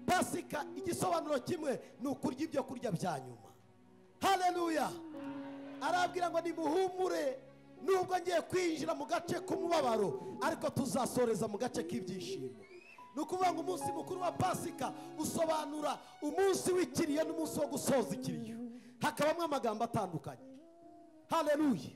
Pasika igisobanuro kimwe ni ukurya ibyo kurya bya nyuma. Haleluya. Arabwira ngo nimuhumure nubwo ngiye kwinjira mu gace k'umubabaro ariko tuzasoreza mu gace k'ibyishimo. Nukuvuga ngo umunsi mukuru wa Pasika usobanura umunsi w'ikiriyo n'umunsi wo gusoza ikiriyo. Hakabamwe amagambo atandukanye. Haleluya.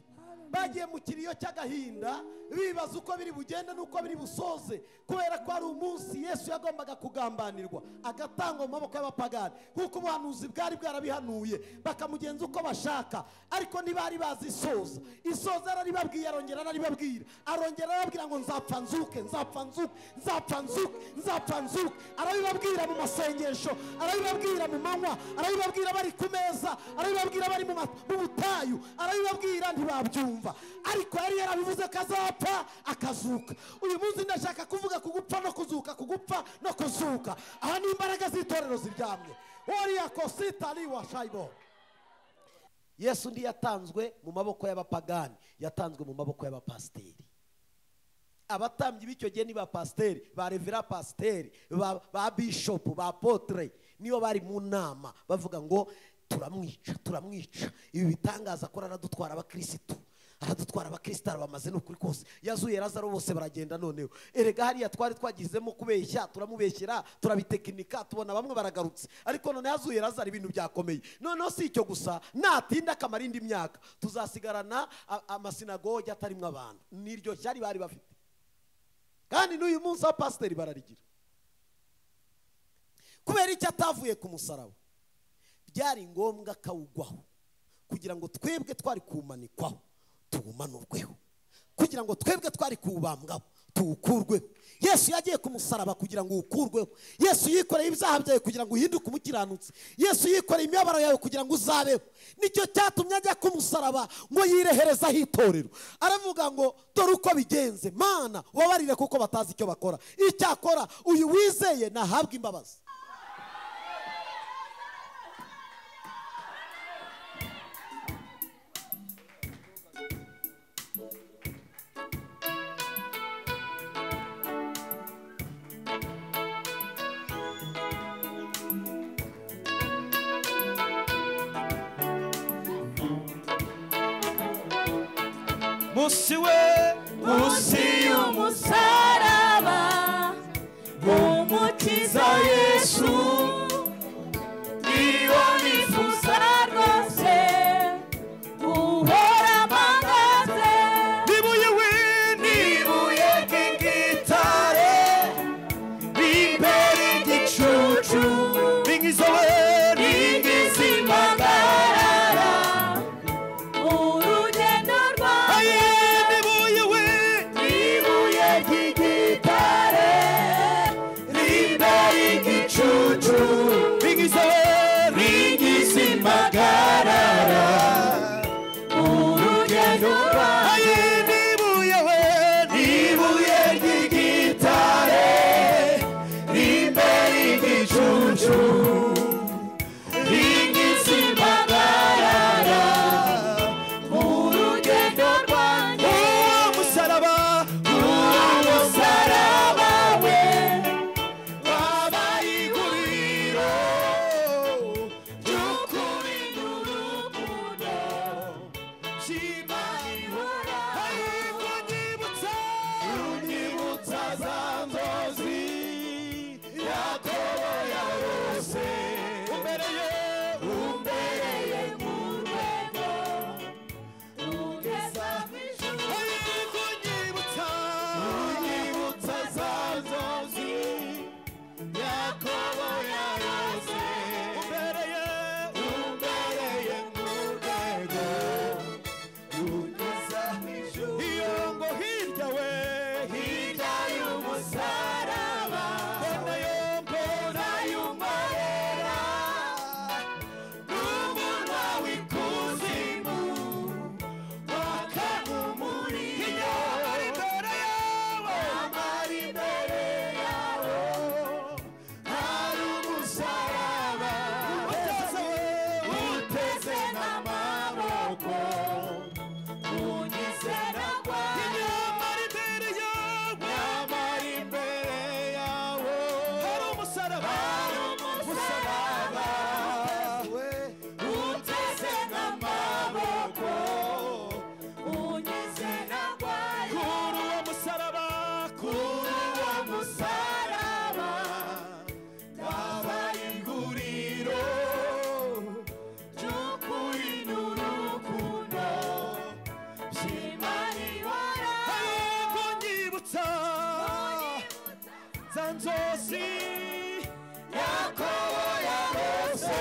Bagiye mu kiriyo cy'agahinda bibaza uko biri bugende nuko biri busoze, kubera ko ari umunsi Yesu yagombaga kugambanirwa agatangwa mu maboko y'abapagani kuko ubuhanuzi bwari bwarabihanuye bakamugenza uko bashaka, ariko ntibari bazi isoza. Isoza araribabwiye, arongera araribabwira, arongera arababwira ngo nzapfa nzuke, nzapfa nzuke, nzapfa nzuke, nzapfa nzuke. Arabibabwira mu masengesho, arabibabwira mu manywa, arabibabwira bari ku meza, arabibabwira bari mu butayu, arabibabwira ntibabyumva, ariko yari yarabivuze ko azapfa akazuka. Uyu munsi ndashaka kuvuga ku gupfa no kuzuka, ku gupfa no kuzuka. Aha ni imbaraga z'itorero ziryamye. Oriya kositari wa shaybo. Yesu ndi yatanzwe mu maboko y'abapagani, yatanzwe mu maboko y'abapasiteri. Abatambyi b'icyo gihe ni ba pasiteri, ba revera pasiteri, ba bishop, ba apotre, niyo bari mu nama bavuga ngo turamwica, turamwica. Ibi bitangaza ko aradutwara abakristo, aradutwara abakristo bamaze n'ukuri kose. Yazuye Lazaro bose baragenda noneho. Erega hariya twari twagizemo kubeshya, turamubeshyera, turabitekinika, tubona bamwe baragarutse. Ariko none yazuye Lazaro ibintu byakomeye. Noneho si icyo gusa, natinda akamara indi myaka tuzasigarana amasinagogi atarimo abantu. Niryo cyari bari bafite. Kandi n'uyu munsi abapasiteri bararigira. Kubera icyo atavuye ku musaraba, byari ngombwa kawugwaho kugira ngo twebwe twari kumanikwaho tuwumanurweho, kugira ngo twebwe twari kuwubambwaho tuwukurweho. Yesu yagiye ku musaraba kugira ngo uwukurweho. Yesu yikoreye ibyaha byawe kugira ngo uhinduke umukiranutsi. Yesu yikoreye imibabaro yawe kugira ngo uzabeho. Nicyo cyatumye ajya ku musaraba ngo yireherezaho itorero. Aravuga ngo dore uko bigenze, Mana ubabarire kuko batazi icyo bakora. Icyakora uyu wizeye nahabwa imbabazi. Musi y'umusaraba umukiza Yesu niwo nifuza rwose uhora mpagaze. Nibuye ry'igitare imbere y'igicucu n'ingizi impagarara urugendo rwawe. Ringizi impagarara urugendo rwawe. Nibuye ry'igitare imbere y'igicucu nzozi Yakobo yarose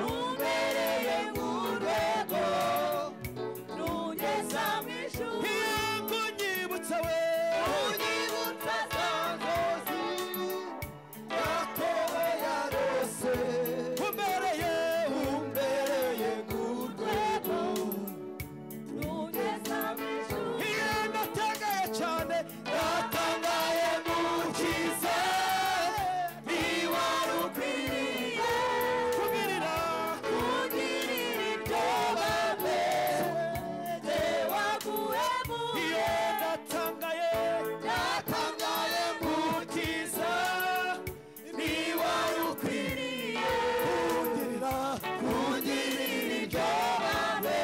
umbereye nk'urwego rugeza mu ijuru yego nyibutsa we unyibutsa za nzozi Yakobo yarose umbereye nk'urwego rugeza mu ijuru natangaye cyane natangaye mukiza niwari ukwiriye kugirira ibyo bambe waguhemuye natangaye mukiza niwari ukwiriye kugirira ibyo bambe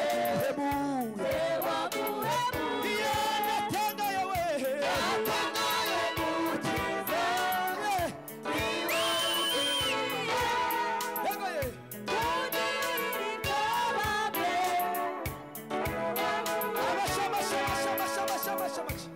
waguhemuye natangaye we natangaye mukiza niwari ukwiriye yegoye amashamashamashamashamashamashamashamasha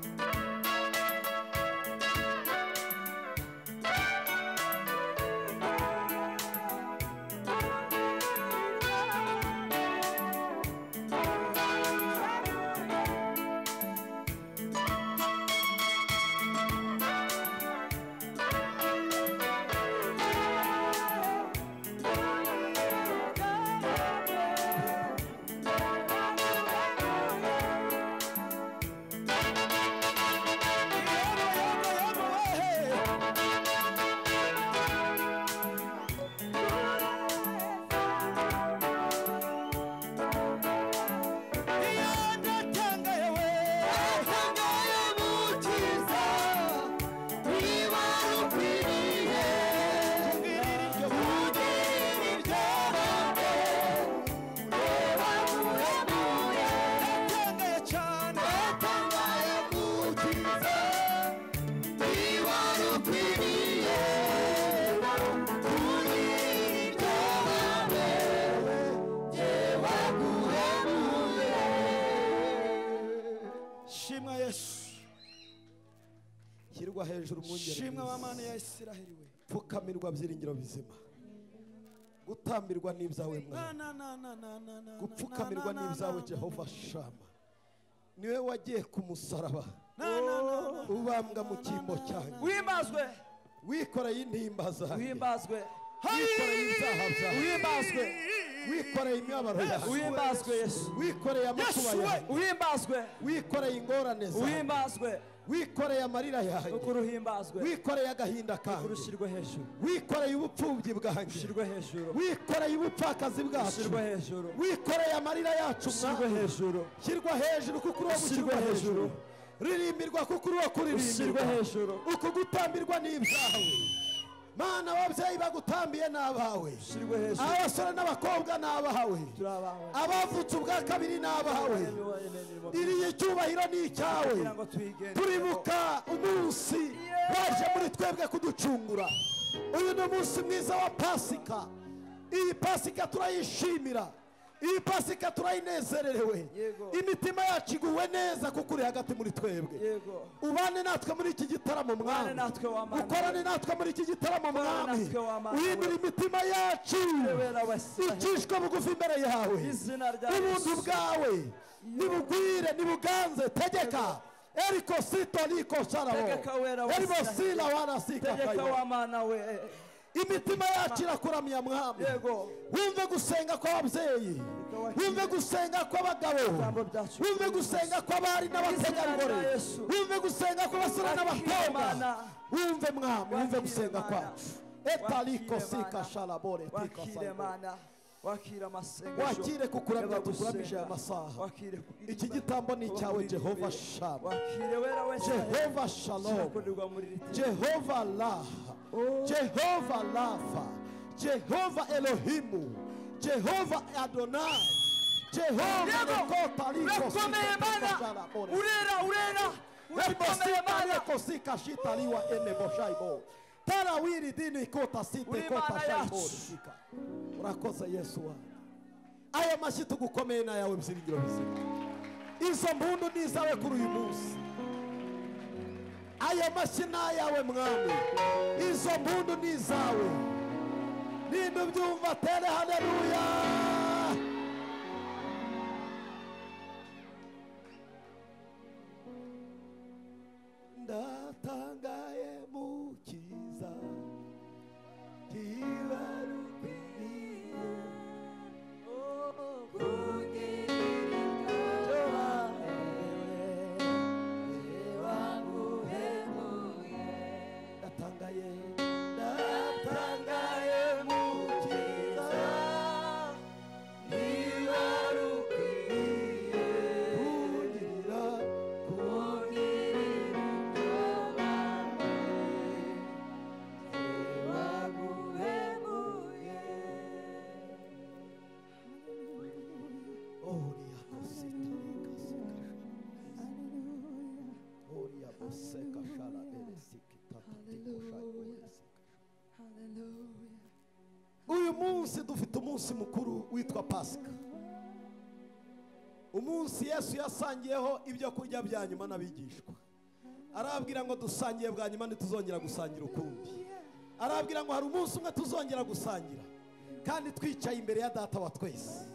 natangaye we natangaye mukiza niwari ukwiriye kugirira ibyo bambe waguhemuye natangaye cyane natangaye mukiza niwari ukwiriye kugirira ibyo bambe waguhemuye shimwa yesu shyirwa hejuru mwungere shimwa w'amana ya isiraheli we pfukamirwa byiringiro bizima gutambirwa n'ibyawe mwana gupfukamirwa n'ibyawe Jehova Shama niwe wagiye ku musaraba ubambwa mu cyimbo cyanjye wimbazwe wikoreye intimba zanjye wimbazwe wikoreye ibyaha byawe wimbazwe wikoreye imibabaro yawe wimbazwe yesu wikoreye amakuba yawe wimbazwe wikoreye ingorane zawe wimbazwe wikoreye amarira yanjye ukuruhimbazwe wikoreye agahinda kanjye urushyirwe hejuru wikoreye ubupfubyi bwanjye ushyirwe hejuru wikoreye ubupfakazi bwacu ushyirwe hejuru wikoreye amarira yacu ushyirwe mwana hejuru shyirwa hejuru kuko uri uwo gushyirwa ushyirwe hejuru hejuru ririmbirwa kuko uri uwo ushyirwe kuririmbirwa hejuru uku gutambirwa n'ibyawe mana ababyeyi bagutambiye ni abawe ushyirwe hejuru abasore n'abakobwa ni abawe turi abawe abavutse ubwa kabiri ni abawe iriya icyubahiro ni icyawe kugira ngo twigenge turibuka umunsi waje muri twebwe kuducungura uyu ni umunsi mwiza wa pasika iyi pasika turayishimira iyi pasika turayinezererewe Yego. imitima yacu iguwe neza kuko uri hagati muri twebwe yego ubane natwe muri iki gitaramo mwami natwe wa Mana. ukorane natwe muri iki gitaramo mwami natwe wa Mana. uhindura imitima yacu Rebera abasiraheli. icishwe bugufi imbere yawe izina rya ubuntu Yesu bwawe nibugwire nibuganze tegeka eriko sito liko sharabo Tegeka wera wa erimo Israheli. sila wana sika tegeka kayo wa mana we imitima yacu irakuramya mwami yego wumve gusenga kw'ababyeyi wumve gusenga kw'abagabo ijambo ryacu wumve gusenga kw'abari n'abategarugori Izina rya Yesu. wumve gusenga kw'abasore n'abakobwa Mana. wumve mwami wumve gusenga Mana. kwacu etaliko Wakire sika Mana. shalabore tika wakire salabo mana wakire amasengesho wakire kukuramya y'abagusenga. tukuramije aya masaha wakire iki gitambo ni icyawe Jehova Shama wakire wera wese Jehova Shalom kirakorerwa muri iri teka. Jehova Laha Jehova Lafa Jehova Elohimu Jehova Adonai Jehova Yego. Nekota Liko urakomeye mana urera urera urakomeye mana Kosika shitaliwa ene boshaibo tarawiri dini kota site Uri kota Mana shaibo yacu. shika urakoze Yesu wa aya mashyi tugukomeye nayawe byiringiro bizima izo mpundu ni izawe kuri uyu munsi Aya mashina yawe mwami, izo mpundu ni izawe. Ninde ubyumva tere haleluya. Ndatangaye mukiza kibarukiriye uyu munsi dufite umunsi mukuru witwa Pasika. Umunsi Yesu yasangiyeho ibyo kurya bya nyuma n'abigishwa. Arabwira ngo dusangiye bwa nyuma ntituzongera gusangira ukundi. Arabwira ngo hari umunsi umwe tuzongera gusangira kandi twicaye imbere ya Data wa twese.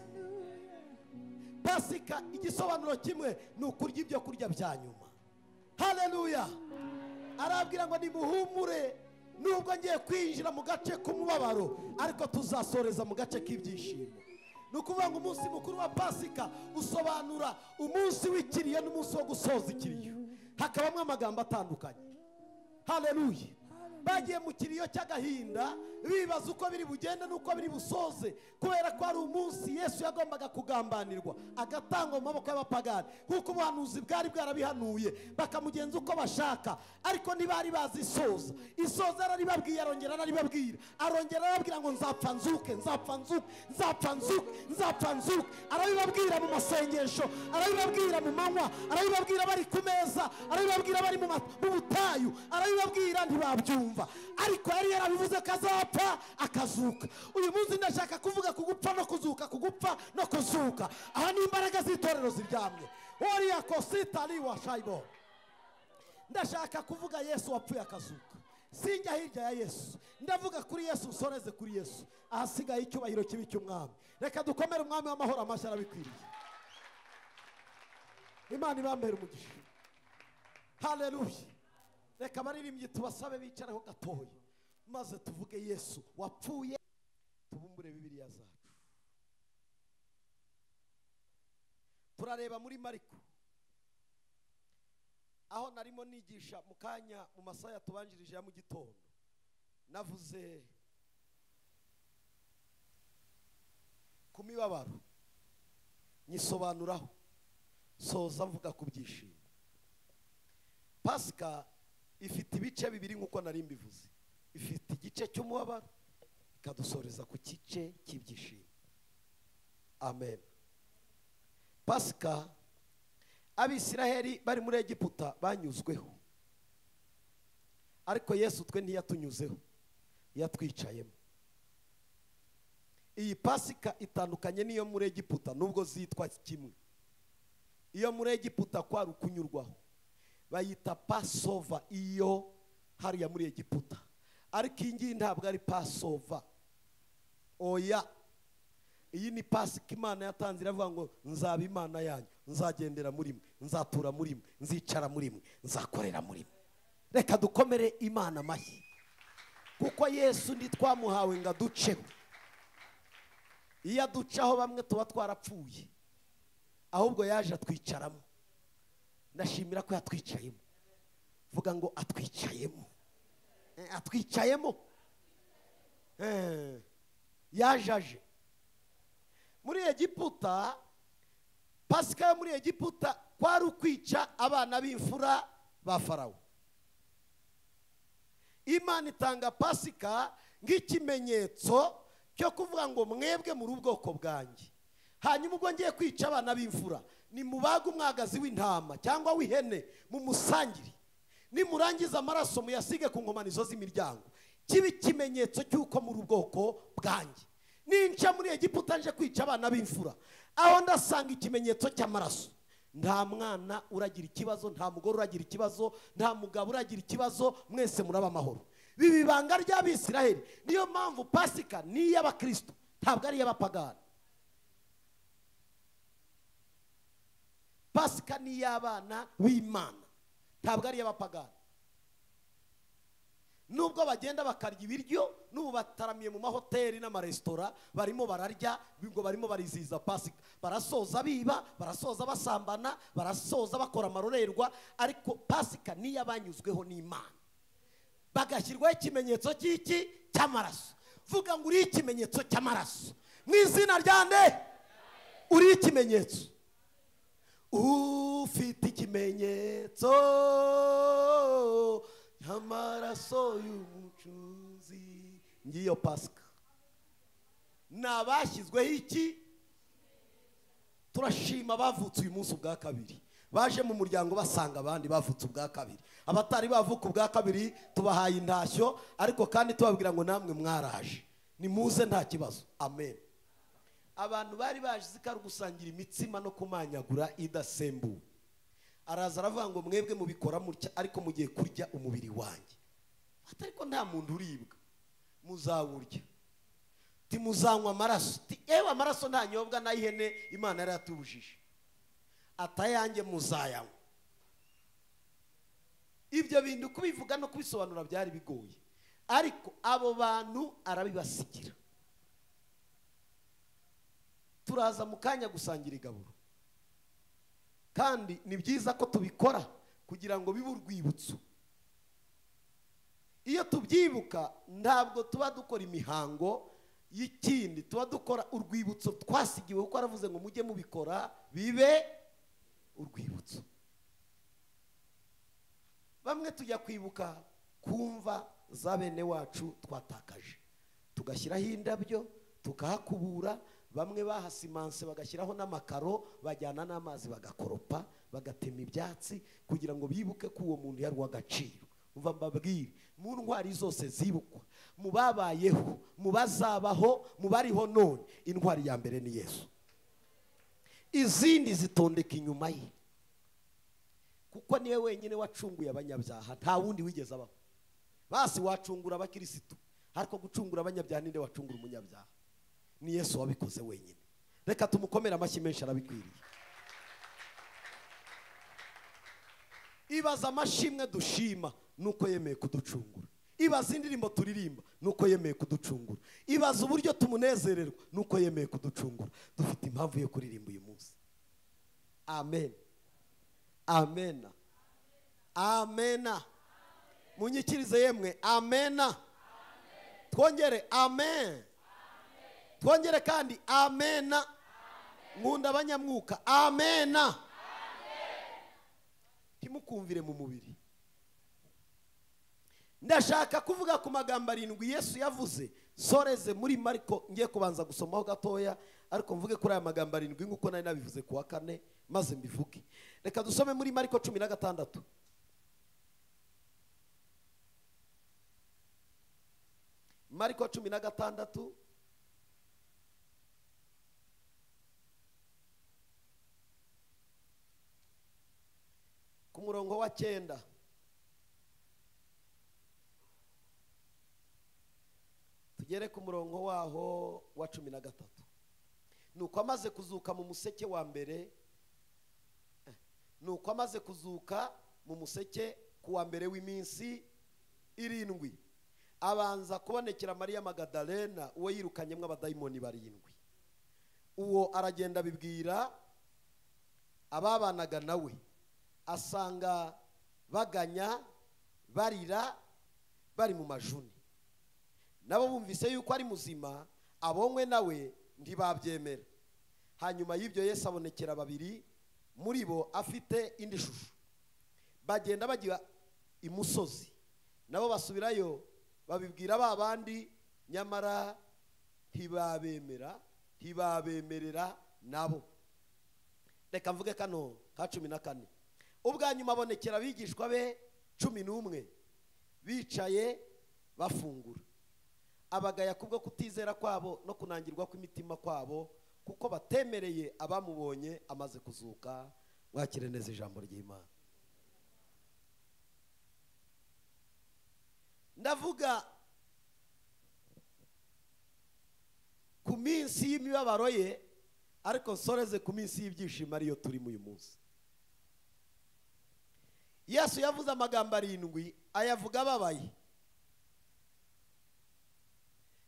Pasika igisobanuro kimwe ni ukurya ibyo kurya bya nyuma. Haleluya. Arabwira ngo nimuhumure nubwo ngiye kwinjira mu gace k'umubabaro ariko tuzasoreza mu gace k'ibyishimo. Nukuvuga ngo umunsi mukuru wa Pasika usobanura umunsi w'ikiriyo n'umunsi wo gusoza ikiriyo. Hakabamo amagambo atandukanye. Haleluya. Bagiye mu kiriyo cy'agahinda bibaza uko biri bugende nuko biri busoze, kubera ko ari umunsi Yesu yagombaga kugambanirwa agatangwa mu maboko y'abapagani kuko ubuhanuzi bwari bwarabihanuye bakamugenza uko bashaka, ariko ntibari bazi isoza. Isoza araribabwiye, arongera arababwira ngo nzapfa nzuke, nzapfa nzuke, nzapfa nzuke, nzapfa nzuke. Arabibabwira mu masengesho, arabibabwira mu manywa, arabibabwira bari ku meza, arabibabwira bari mu butayu, arabibabwira ntibabyumva, ariko yari yarabivuze ko azapfa akazuka. Uyu munsi ndashaka kuvuga ku gupfa no kuzuka, ku gupfa no kuzuka. Aha ni imbaraga z'itorero ziryamye. Oriya kositari wa shaybo. Ndashaka kuvuga Yesu wapfuye akazuka. Sinjya hirya ya Yesu, ndavuga kuri Yesu, nsoreze kuri Yesu. Ahasigaye icyubahiro kibi cy'umwami. Reka dukomere umwami w'amahoro amashyi arabikwiriye. Imana ibambere umugisha. Haleluya. Reka baririmbye tubasabe bicaraho gatoya maze tuvuge Yesu wapfuye, tubumbure Bibiliya zacu. Turareba muri Mariko aho narimo nigisha mu kanya mu masaha tubanjirije ya mu gitondo. Navuze ku mibabaro, nyisobanuraho, soza mvuga ku byishimo. Pasika ifite ibice bibiri nk'uko nari mbivuze. Ifite igice cy'umubabaro ikadusoreza ku gice cy'ibyishimo. Amen. Pasika Abisiraheli bari muri Egiputa banyuzweho, ariko Yesu twe ntiyatunyuzeho, yatwicayemo. Iyi Pasika itandukanye n'iyo muri Egiputa nubwo zitwa kimwe. Iyo muri Egiputa kwari ukunyurwaho, bayita Passover iyo hariya muri Egiputa, ariko iyi ngiyi ntabwo ari Passover. Oya, iyi ni Pasika Imana yatanze, iravuga ngo nzaba Imana yanyu, nzagendera muri mwe, nzatura muri mwe, nzicara muri mwe, nzakorera muri mwe. Reka dukomere Imana amashyi, kuko Yesu ntitwamuhawe ngo aduceho. Iyo aducaho bamwe tuba twarapfuye, ahubwo yaje atwicaramo. Ndashimira ko yatwicayemo. Vuga ngo atwicayemo. Atwicayemo. Yajaje muri Egiputa. Pasika yo muri Egiputa kwari ukwica abana b'imfura ba Farawo. Imana itanga Pasika nk'ikimenyetso cyo kuvuga ngo mwebwe muri ubwoko bwanjye, hanyuma ubwo ngiye kwica abana b'imfura ni mubaga umwagazi w'intama cyangwa w'ihene mu musangiri, nimurangiza amaraso muyasige ku nkomanizo z'imiryango, kibi ikimenyetso cy'uko muri ubwoko bwanjye. Ninca muri Egiputa nje kwica abana b'imfura, aho ndasanga ikimenyetso cy'amaraso, nta mwana uragira ikibazo, nta mugore uragira ikibazo, nta mugabo uragira ikibazo, mwese muraba amahoro. Bibi banga ry'Abisiraheli. Niyo mpamvu Pasika ni iy'Abakristo, ntabwo ari iy'abapagani. Pasika ni iy'abana b'Imana, ntabwo ari iy'abapagani. Nubwo bagenda bakarya ibiryo, n'ubu bataramiye mu mahoteli n'amaresitora, barimo bararya, ngo barimo barizihiza Pasika. Barasoza biba, barasoza basambana, barasoza bakora amarorerwa, ariko Pasika ni iy'abanyuzweho n'Imana. Bagashyirwaho ikimenyetso cy'iki? Cy'amaraso. Vuga ngo uri ikimenyetso cy'amaraso. Mu izina rya nde? Uri ikimenyetso. Ufite ikimenyetso y'amaraso y'umucunguzi. Ngiyo Pasika. Nabashyizweho iki? Turashima bavutse uyu munsi ubwa kabiri, baje mu muryango basanga abandi bavutse ubwa kabiri. Abatari bavuka ubwa kabiri tubahaye intashyo, ariko kandi tubabwira ngo namwe mwaraje, nimuze nta kibazo. Amen. Abantu bari baje zikari gusangira imitsima no kumanyagura idasembuwe. Araza aravuga ngo mwebwe mubikora mutya, ariko mugiye kurya umubiri wanjye. Ariko nta muntu uribwa, muzawurya. Timuzanywa amaraso. Ewe amaraso nta nyobwa n'ayihene Imana yari yatubujije. Atayanjye muzayanywa. Ibyo bintu kubivuga no kubisobanura byari bigoye, ariko abo bantu arabibasigira. Turaza mu kanya gusangira igaburo, kandi ni byiza ko tubikora kugira ngo bibe urwibutso. Iyo tubyibuka ntabwo tuba dukora imihango y'ikindi, tuba dukora urwibutso twasigiwe, kuko aravuze ngo mujye mubikora bibe urwibutso. Bamwe tujya kwibuka kumva za bene wacu twatakaje, tugashyiraho indabyo tukahakubura. Bamwe bahasimanse bagashyiraho n'amakaro, bajyana n'amazi bagakoropa, bagatema ibyatsi, kugira ngo bibuke ko uwo muntu yari uw'agaciro. Umva mbabwire, mu ntwari zose zibukwa, mu babayeho, mu bazabaho, mu bariho none, intwari ya mbere ni Yesu. Izindi zitondeka inyuma ye, kuko niwe wenyine wacunguye abanyabyaha, nta wundi wigeze abaho. Basi wacungura abakirisitu, ariko gucungura abanyabyaha ninde wacungura umunyabyaha? Ni Yesu wabikoze wenyine. Reka tumukomere amashyi menshi, arabikwiriye. Ibaza amashimwe dushima nuko yemeye kuducungura. Ibaza indirimbo turirimba nuko yemeye kuducungura. Ibaza uburyo tumunezererwa nuko yemeye kuducungura. Dufite impamvu yo kuririmba uyu munsi. Amen. Amena. Amena. Munyikirize yemwe. Amena. Twongere amen. Twongere kandi amena. Nkunda abanyamwuka. Amena. Timukumvire mu mubiri. Ndashaka kuvuga ku magambo 7 Yesu yavuze. Soreze muri Mariko, ngiye kubanza gusomaho gatoya, ariko mvuge kuri aya magambo 7 nkuko nari nabivuze ku wa 4 maze mbivuge. Reka dusome muri Mariko 16. Mariko 16 ku murongo wa 9. Tugere ku murongo waho wa 13. Nuko amaze kuzuka mu museke wa mbere, nuko amaze kuzuka mu museke ku wa mbere w'iminsi 7, abanza kubonekera Mariya Magadalena, uwo yirukanyemo abadayimoni 7. Uwo aragenda bibwira ababanaga nawe, asanga baganya barira bari mu majuni. Nabo bumvise yuko ari muzima, abonywe nawe ntibabyemera. Hanyuma y'ibyo Yesu abonekera 2 muri bo afite indi shusho. Bagenda bagira imusozi, nabo basubirayo babibwira abandi, nyamara ntibabemerera nabo. Reka mvuge kano ka 14. Ubwa nyuma abonekera abigishwa be 11 bicaye bafungura. Abagaya kubwo kutizera kwabo no kunangirwa kw'imitima kwabo, kuko batemereye abamubonye amaze kuzuka wakire neza ijambo ry'Imana. Ndavuga ku minsi y'imibabaro ye, ariko nsoreze ku minsi y'ibyishimo ariyo turimo uyu munsi. Yesu yavuze amagambo 7, ayavuga ababaye,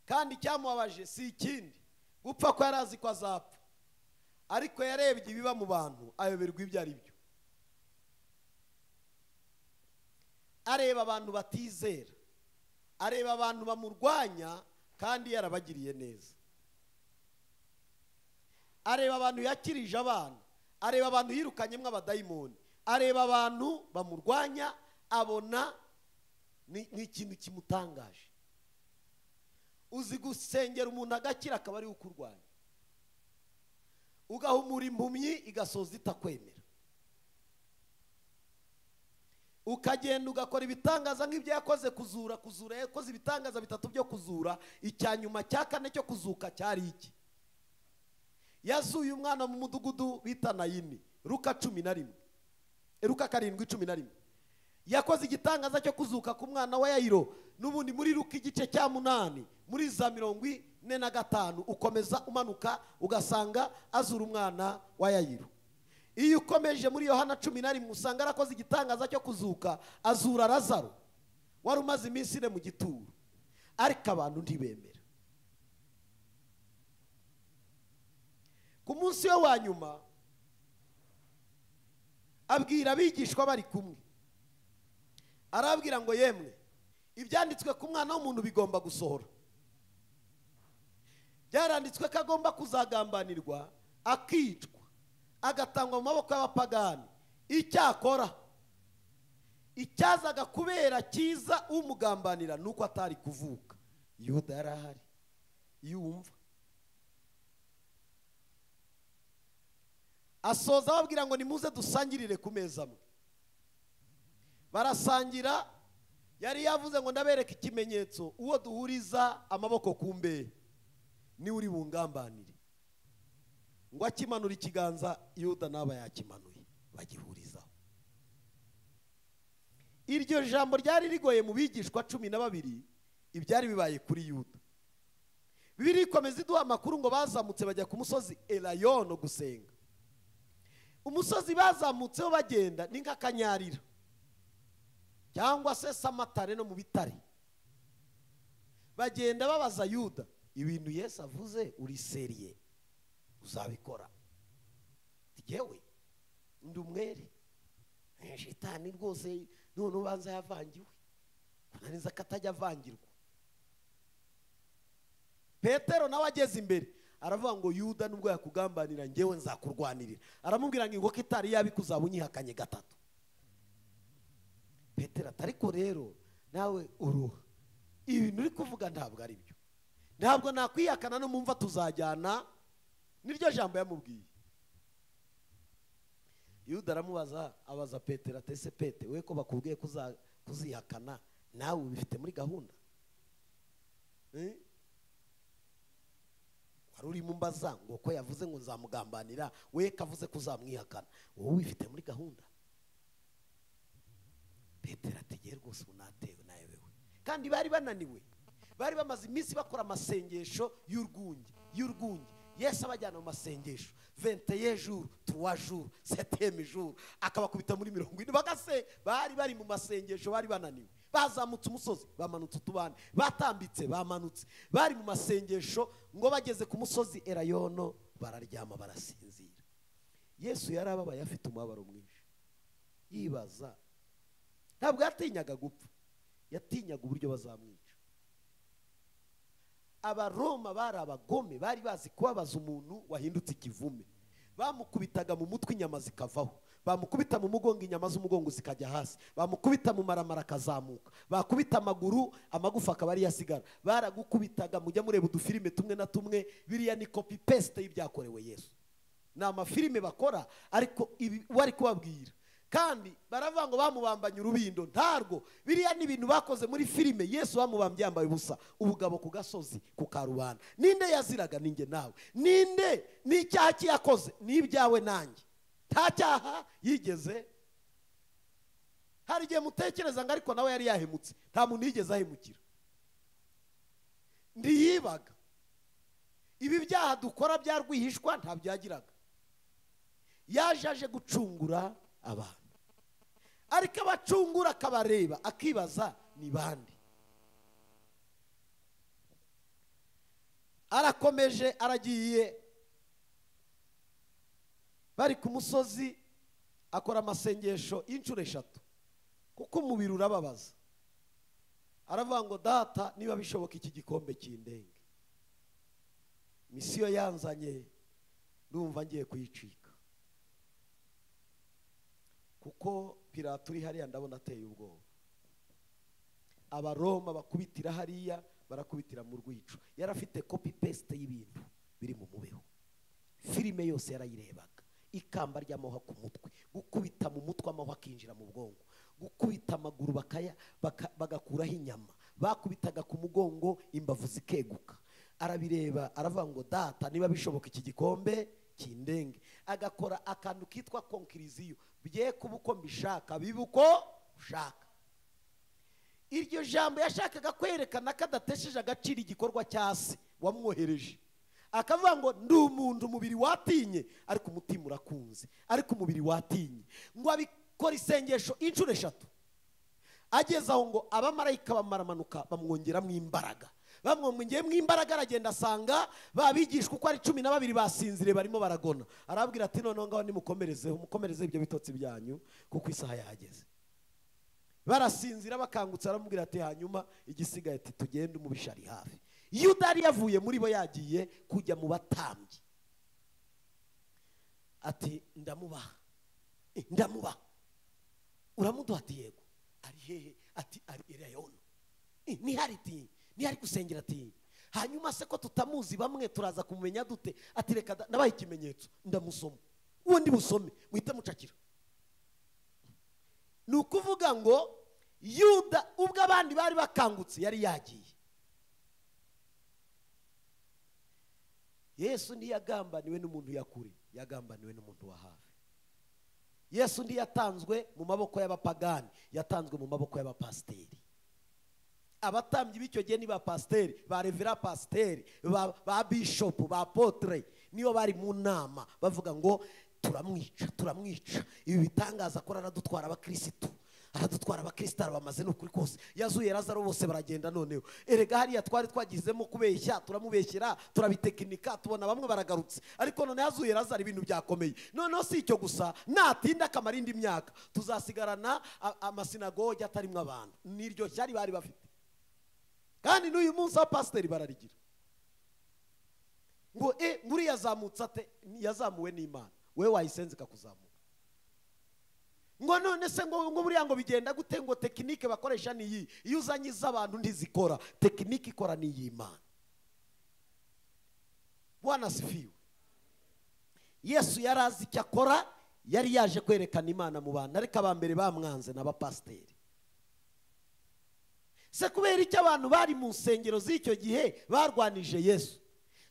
kandi cyamubabaje si ikindi gupfa ko yarazi ko azapfa, ariko yarebye ibiba mu bantu ayoberwa ibyo ari byo. Areba abantu batizera, areba abantu bamurwanya kandi yarabagiriye neza. Areba abantu yakirije abana, areba abantu yirukanyemo abadayimoni, areba abantu bamurwanya, abona ni ikintu kimutangaje. Uzi gusengera umuntu agakira akaba ari ukurwanya, ugahumura impumyi igasoza itakwemera, ukagenda ugakora ibitangaza nk'ibyo yakoze kuzura yakoze ibitangaza 3 byo kuzura. Icyanyuma cya 4 cyo kuzuka cyari iki? Yazuye umwana mu mudugudu bita Nayini, Luka 11, Luka 7:11. Yakoze igitangaza cyo kuzuka ku mwana wa Yayiro, n'ubundi muri Luka igice cya 8 muri za 45 ukomeza umanuka ugasanga azura umwana wa Yayiro. Iyo ukomeje muri Yohana 11 usanga arakoze igitangaza cyo kuzuka azura Lazaro wari umaze iminsi 4 mu gituro, ariko abantu ntibemera. Ku munsi wa nyuma abwira abigishwa bari kumwe, arabwira ngo yemwe, ibyanditswe ku mwana w'umuntu bigomba gusohora. Byaranditswe ko agomba kuzagambanirwa, akicwa, agatangwa mu maboko y'abapagani. Icyakora icyazaga kubera cyiza umugambanira nuko atari kuvuka. Yuda yarahari, yumva. Asoza ababwira ngo nimuze dusangirire ku meza amwe. Barasangira. Yari yavuze ngo ndabereka ikimenyetso, uwo duhuriza amaboko ku mbehe ni uri bungambanire. Ngo akimanura ikiganza, Yuda naba yakimanuye, bagihurizaho. Iryo jambo ryari rigoye mu bigishwa 12, ibyari bibaye kuri Yuda. Bibiri ikomeza iduha amakuru ngo bazamutse bajya ku musozi Elayono gusenga. Umusozi bazamutseho bagenda ni nk'akanyarira cyangwa se Samatare no mu bitare. Bagenda babaza Yuda, ibintu Yesu avuze uri seriye, uzabikora? Yewe ndi umwere, shitani rwose none ubanza yavangiwe, naniza katajya avangirwa. Petero nawe ageze imbere aravuga ngo Yuda nubwo yakugambanira ngewe nzakurwanirira. Aramubwira ngo ingoka itari yabi kuzaba unyihakanye 3. Petero atariko rero nawe uruha, ibintu uri kuvuga ntabwo ari byo, ntabwo nakwihakana no mumva tuzajyana. Niryo jambo yamubwiye. Yuda aramubaza, abaza Petero atese Pete, we ko bakubwiye kuzihakana nawe ubifite muri gahunda? Waruri mumbaza ngo ko yavuze ngo nzamugambanira, we kavuze kuzamwihakana, wowe ubifite muri gahunda? Petero ategeye rwose unatewe nayewewe. Kandi bari bananiwe, bari bamaze iminsi bakora amasengesho y'urwunge. Yesu abajyana mu masengesho 21 jours 3 jours 7e jour, akabakubita muri 40. Bagase bari mu masengesho, bari bananiwe. Bazamutse umusozi, bamanutse utubane, batambitse, bamanutse, bari mu masengesho. Ngo bageze ku musozi Elayono bararyama barasinzira. Yesu yarababaye afite umubabaro mwinshi, yibaza. Ntabwo yatinyaga gupfa, yatinyaga uburyo bazamwica. Abaroma bari abagome, bari bazi kubabaza umuntu wahindutse ikivume. Bamukubitaga mu mutwe inyama zikavaho, bamukubita mu mugongo inyama z'umugongo zikajya hasi, bamukubita mu maramara akazamuka, bakubita amaguru amagufa akaba ari yasigara. Baragukubitaga, mujya mureba udufilime tumwe na tumwe, biriya ni copy paste y'ibyakorewe Yesu. Ni amafilime bakora, ariko ibi wari kubabwira. Kandi baravuga ngo bamubambanye urubindo, ntarwo. Biriya ni ibintu bakoze muri filime. Yesu bamubambye yambaye ubusa, ubugabo ku gasozi ku karubanda. Ninde yaziraga? Ninjye nawe. Ninde n'icyaha cyakoze? Ni ibyawe nanjye. nta cyaha yigeze. Hari igihe mutekereza ngo ariko nawe yari yahemutse. Nta muntu yigeze ahemukira. Ndiyibaga. Ibi byaha dukora bya rwihishwa nta byagiraga. Yaje aje gucungura abantu, ariko abacungura akabareba akibaza ni bande. Arakomeje aragiye, bari ku musozi akora amasengesho y'inshuro 3 kuko umubiri urababaza. Aravuga ngo data niba bishoboka iki gikombe kindenge, misiyo yanzanye ndumva ngiye kuyicika, kuko Pilato uri hariya ndabona ateye ubwoba. Abaroma bakubitira hariya barakubitira mu rwico. Yarafite copy paste y'ibintu biri mu mubeho. Filime yose yarayirebaga. Ikamba ry'amahwa ku mutwe, gukubita mu mutwe amahwa akinjira mu bwongo, gukubita amaguru bagakuraho inyama, bakubitaga ku mugongo imbavu zikeguka. Arabireba aravuga ngo data niba bishoboka iki gikombe kindenge. Agakora akantu kitwa konkiriziyo, bigiye kuba uko mbishaka bibe uko ushaka. Iryo jambo yashakaga kwerekana ko adatesheje agaciro igikorwa cyase wamwohereje. Akavuga ngo ndi umuntu umubiri watinye ariko umutima urakunze, ariko umubiri watinye. Ngo abikora isengesho inshuro 3. Ageze aho ngo abamarayika bamaramanuka bamwongeramo imbaraga. Bamwongeyemo imbaraga, aragenda asanga babigishwa uko ari 12 basinzire barimo baragona. Arabwira ati none ngaho nimukomerezeho, mukomereze ibyo bitotsi byanyu kuko isaha yahageze. Barasinzira bakangutse, aramubwira ati hanyuma igisigaye ati tugende umubishari hafi. Yuda yari yavuye muri bo yagiye kujya mu batambyi. Ati ndamubaha, ndamubaha. Uramuduha ati yego. Ari hehe? Ati ari Irayono. Ni hari gusengera ati. Hanyuma se ko tutamuzi bamwe turaza kumenya dute? Ati reka ndabaha ikimenyetso ndamusoma. Uwo ndi busome muhite mucakira. Nukuvuga ngo Yuda ubwo abandi bari bakangutse yari yagiye. Yesu ntiyagambaniwe n'umuntu yakuri, yagambaniwe n'umuntu wa hafi. Yesu ntiyatanzwe mu maboko y'abapagani, yatanzwe mu maboko y'abapasteri. Abatambyi b'icyo gihe ni ba pasteri, ba revera pasteri, ba bishop, ba apotre, niyo bari mu nama bavuga ngo turamwica. Ibi bitangaza akora aradutwara abakristo, aradutwara abakristo bamaze n'ukuri kose. Yazuye Lazaro bose baragenda noneho. Erega hariya twari twagizemo kubeshya, turamubeshyera, turabitekinika, tubona bamwe baragarutse. Ariko none yazuye Lazaro ibintu byakomeye. Noneho si icyo gusa, natinda akamara indi myaka tuzasigarana amasinagogi atarimo abantu. Niryo cyari bari bafite. Kandi n'uyu munsi abapasteri bararigira. Ngo muri yazamutse ate? Yazamuwe n'Imana. Wewe wayisenze kakuzamuka. Ngo none se ngo buriya ngo bigenda gute? Ngo tekinike bakoresha ni iyi. Iyo uzanyiza abantu ntizikora, tekinike ikora ni y'Imana. Bwana sifiwe. Yesu yarazi icyo akora, yari yaje kwerekana Imana mu bantu, ariko abambere bamwanze n'abapasteri. Se kubera icyo abantu bari mu nsengero z'icyo gihe barwanije Yesu,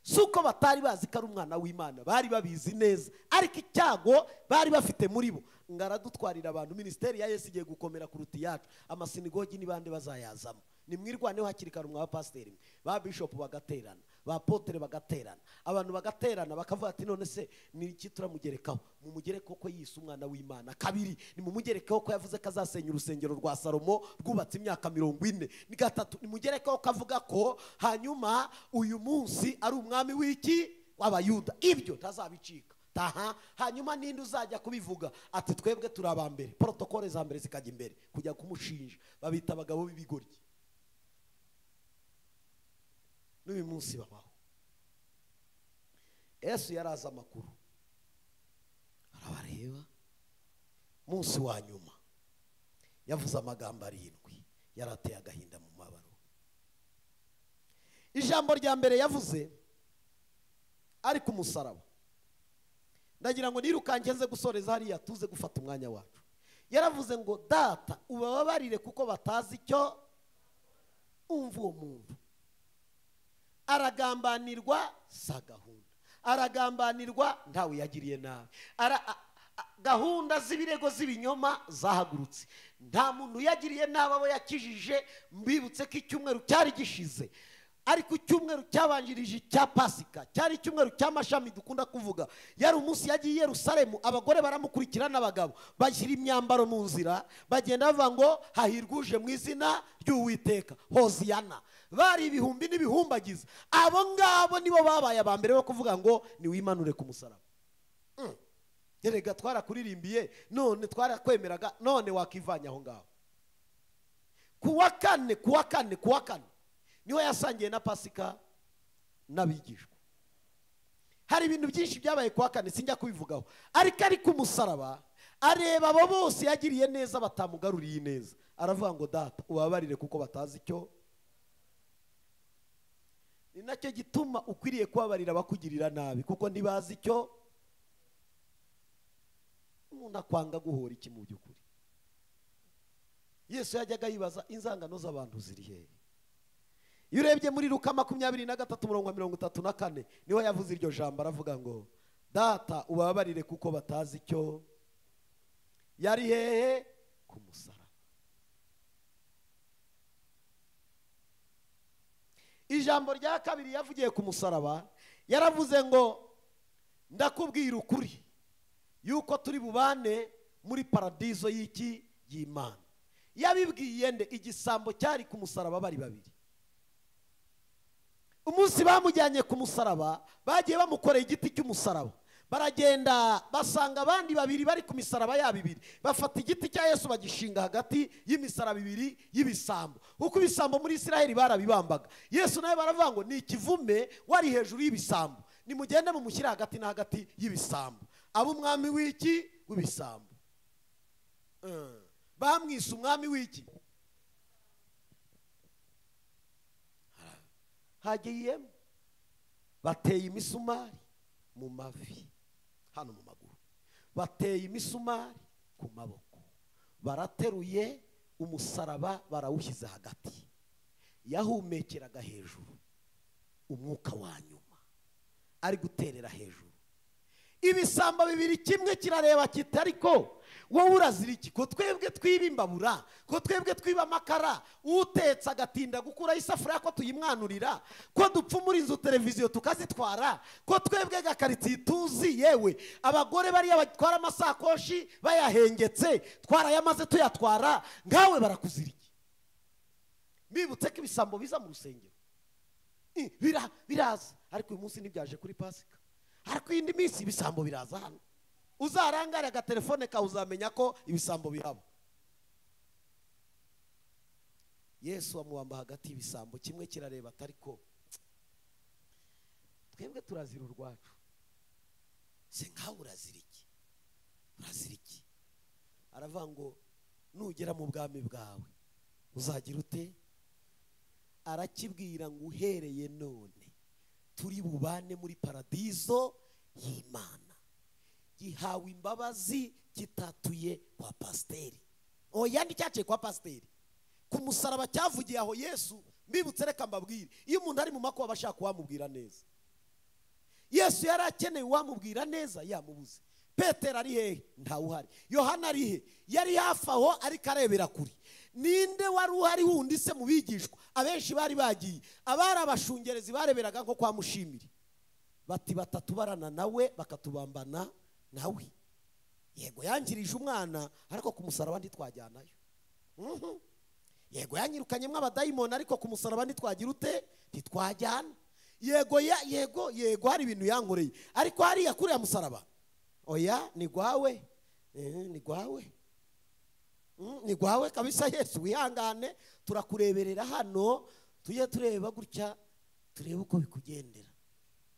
suko batari bazi ko ari umwana w'Imana, bari babizi neza, ariko icyago bari bafite muri bo ngaradutwarira abantu. Ministeri ya Yesu igiye gukomera kuruta iyacu. Amasinagogi ni bande bazayazamo? Nimwirwaneho hakiri kare mwa pasiteri, ba bishop bagaterana, ba apotre bagaterana, abantu bagaterana bakavuga ati none se ni iki turamugerekaho? Mumugereko ko yise umwana w'Imana. Kabiri ni mumugerekaho ko yavuze ko azasenya urusengero rwa Salomo rwubatse imyaka 40. Ni gatatu ni mugerekaho kavuga ko hanyuma uyu munsi ari umwami w'iki w'Abayuda. Ibyo tazabicika. Taha hanyuma ninde uzajya kubivuga? Ati twebwe turabambere, protokole za mbere zikajya imbere kujya kumushinja. Babita abagabo b'ibigoryi. N'uyu munsi babaho. Yesu yaraza amakuru, arabareba. Munsi wa nyuma yavuze amagambo 7, yarateye agahinda mu mabaro. Ijambo rya mbere yavuze ari ku musaraba. Ndagira ngo nirukangenze gusoreza hariya tuze gufata umwanya wacu. Yaravuze ngo data ubababarire kuko batazi icyo. Umva uwo muntu aragambanirwa sa gahunda, aragambanirwa ntawe yagiriye nabi, gahunda z'ibirego z'ibinyoma zahagurutse. Nta muntu yagiriye n'abo yakijije. Mbibutse ko icyumweru cyari gishize, ariko icyumweru cyabanjirije cya Pasika cyari icyumweru cy'amashami dukunda kuvuga. Yari umunsi yagiye i Yerusalemu, abagore baramukurikira n'abagabo, bashyira imyambaro mu nzira, bagenda bavuga ngo hahirwa uje mu izina ry'Uwiteka, Hoziyana. Bari ibihumbi n'ibihumbagiza. Abo ngabo nibo babaye aba mbere bo kuvuga ngo niwimanure ku musaraba. Erega twarakuririmbiye, none twarakwemeraga, none wakivanya aho ngaho. Kuwa kane niho yasangiye na Pasika n'abigishwa. Hari ibintu byinshi byabaye kuwa kane sinjya kubivugaho, ariko umusaraba areba abo bose yagiriye neza batamugaruriye neza, aravuga ngo data ubabarire kuko batazi icyo. Ni nacyo gituma ukwiriye kubabarira abakugirira nabi, kuko ntibazi icyo. Umuntu akwanga guhora iki mu by'ukuri? Yesu yajyaga yibaza inzangano z'abantu ziri hehe. Iyo urebye muri Luka 23:34 niho yavuze iryo jambo, aravuga ngo data ubabarire kuko batazi icyo. Yari hehe? Ku musaraba. Ijambo rya kabiri yavugiye ku musaraba, yaravuze ngo ndakubwira ukuri yuko turi bubane muri paradizo y'iki y'Imana. Yabibwiye nde? Igisambo cyari ku musaraba bari babiri. Umunsi bamujyanye ku musaraba, bagiye bamukoreye igiti cy'umusaraba, baragenda basanga abandi babiri bari ku misaraba yabo ibiri, bafata igiti cya Yesu bagishinga hagati y'imisaraba ibiri y'ibisambo. Kuko ibisambo muri Isiraheli barabibambaga. Yesu nawe baravuga ngo ni ikivume wari hejuru y'ibisambo, nimugende mumushyire hagati na hagati y'ibisambo, abo umwami w'iki? W'ibisambo. Bamwise umwami w'iki? Hagiyemo bateye imisumari mu mavi, hano mu maguru, bateye imisumari ku maboko, barateruye umusaraba barawushyize hagati, yahumekeraga hejuru, umwuka wa nyuma ari guterera hejuru. Ibisambo bibiri kimwe kirareba kiti ariko wowe urazira iki? Ko twebwe twiba imbabura, ko twebwe twiba amakara, utetse agatinda gukuraho isafuriya ko tuyimwanurira, ko dupfumura inzu televiziyo tukazitwara, ko twebwe gakaritsiye tuzi, yewe abagore bariya batwara amasakoshi bayahengetse twarayamaze tuyatwara, ngawe barakuzira iki? Mbibutse ko ibisambo biza mu rusengero biraza, ariko uyu munsi ntibyaje kuri Pasika, ariko indi minsi ibisambo biraza hano. Uzarangare agatelefone kawe uzamenya ko ibisambo bihaba. Yesu amuwamba hagati y'ibisambo, kimwe kirareba atariko twebwe turazira urwacu. Se nkawe urazira iki? Urazira iki? Aravuga ngo nugera mu bwami bwawe uzagira ute? Arakibwira ngo uhereye none turi bubane muri paradizo y'Imana. Gihawe imbabazi kitatuye kwa pasiteri. Oya nticyaciye kwa pasiteri, ku musaraba cyavugiye aho Yesu. Mbibutse reka mbabwire, iyo umuntu ari mu makuba abashaka kuwamubwira neza. Yesu yari akeneye uwamubwira neza, yamubuze. Petero ari hehe? Ntawuhari. Yohana ari he? Yari hafi aho ariko arebera kuri. Ninde wari uhari wundi se mu bigishwa? Abenshi bari bagiye, abari abashungerezi bareberaga nko kwa Mushimiri, bati batatu barana nawe bakatubambana nawe. Yego yangirije umwana, ariko ku musaraba ntitwajyanayo. Yego yanyirukanyemo abadayimoni, ariko ku musaraba ntitwagira ute? Ntitwajyana. Yego hari ibintu yankoreye, ariko hariya kuri ya musaraba oya ni gwawe. Ni gwawe kabisa. Yesu wihangane, turakureberera hano, tujye tureba gutya, turebe uko bikugendera,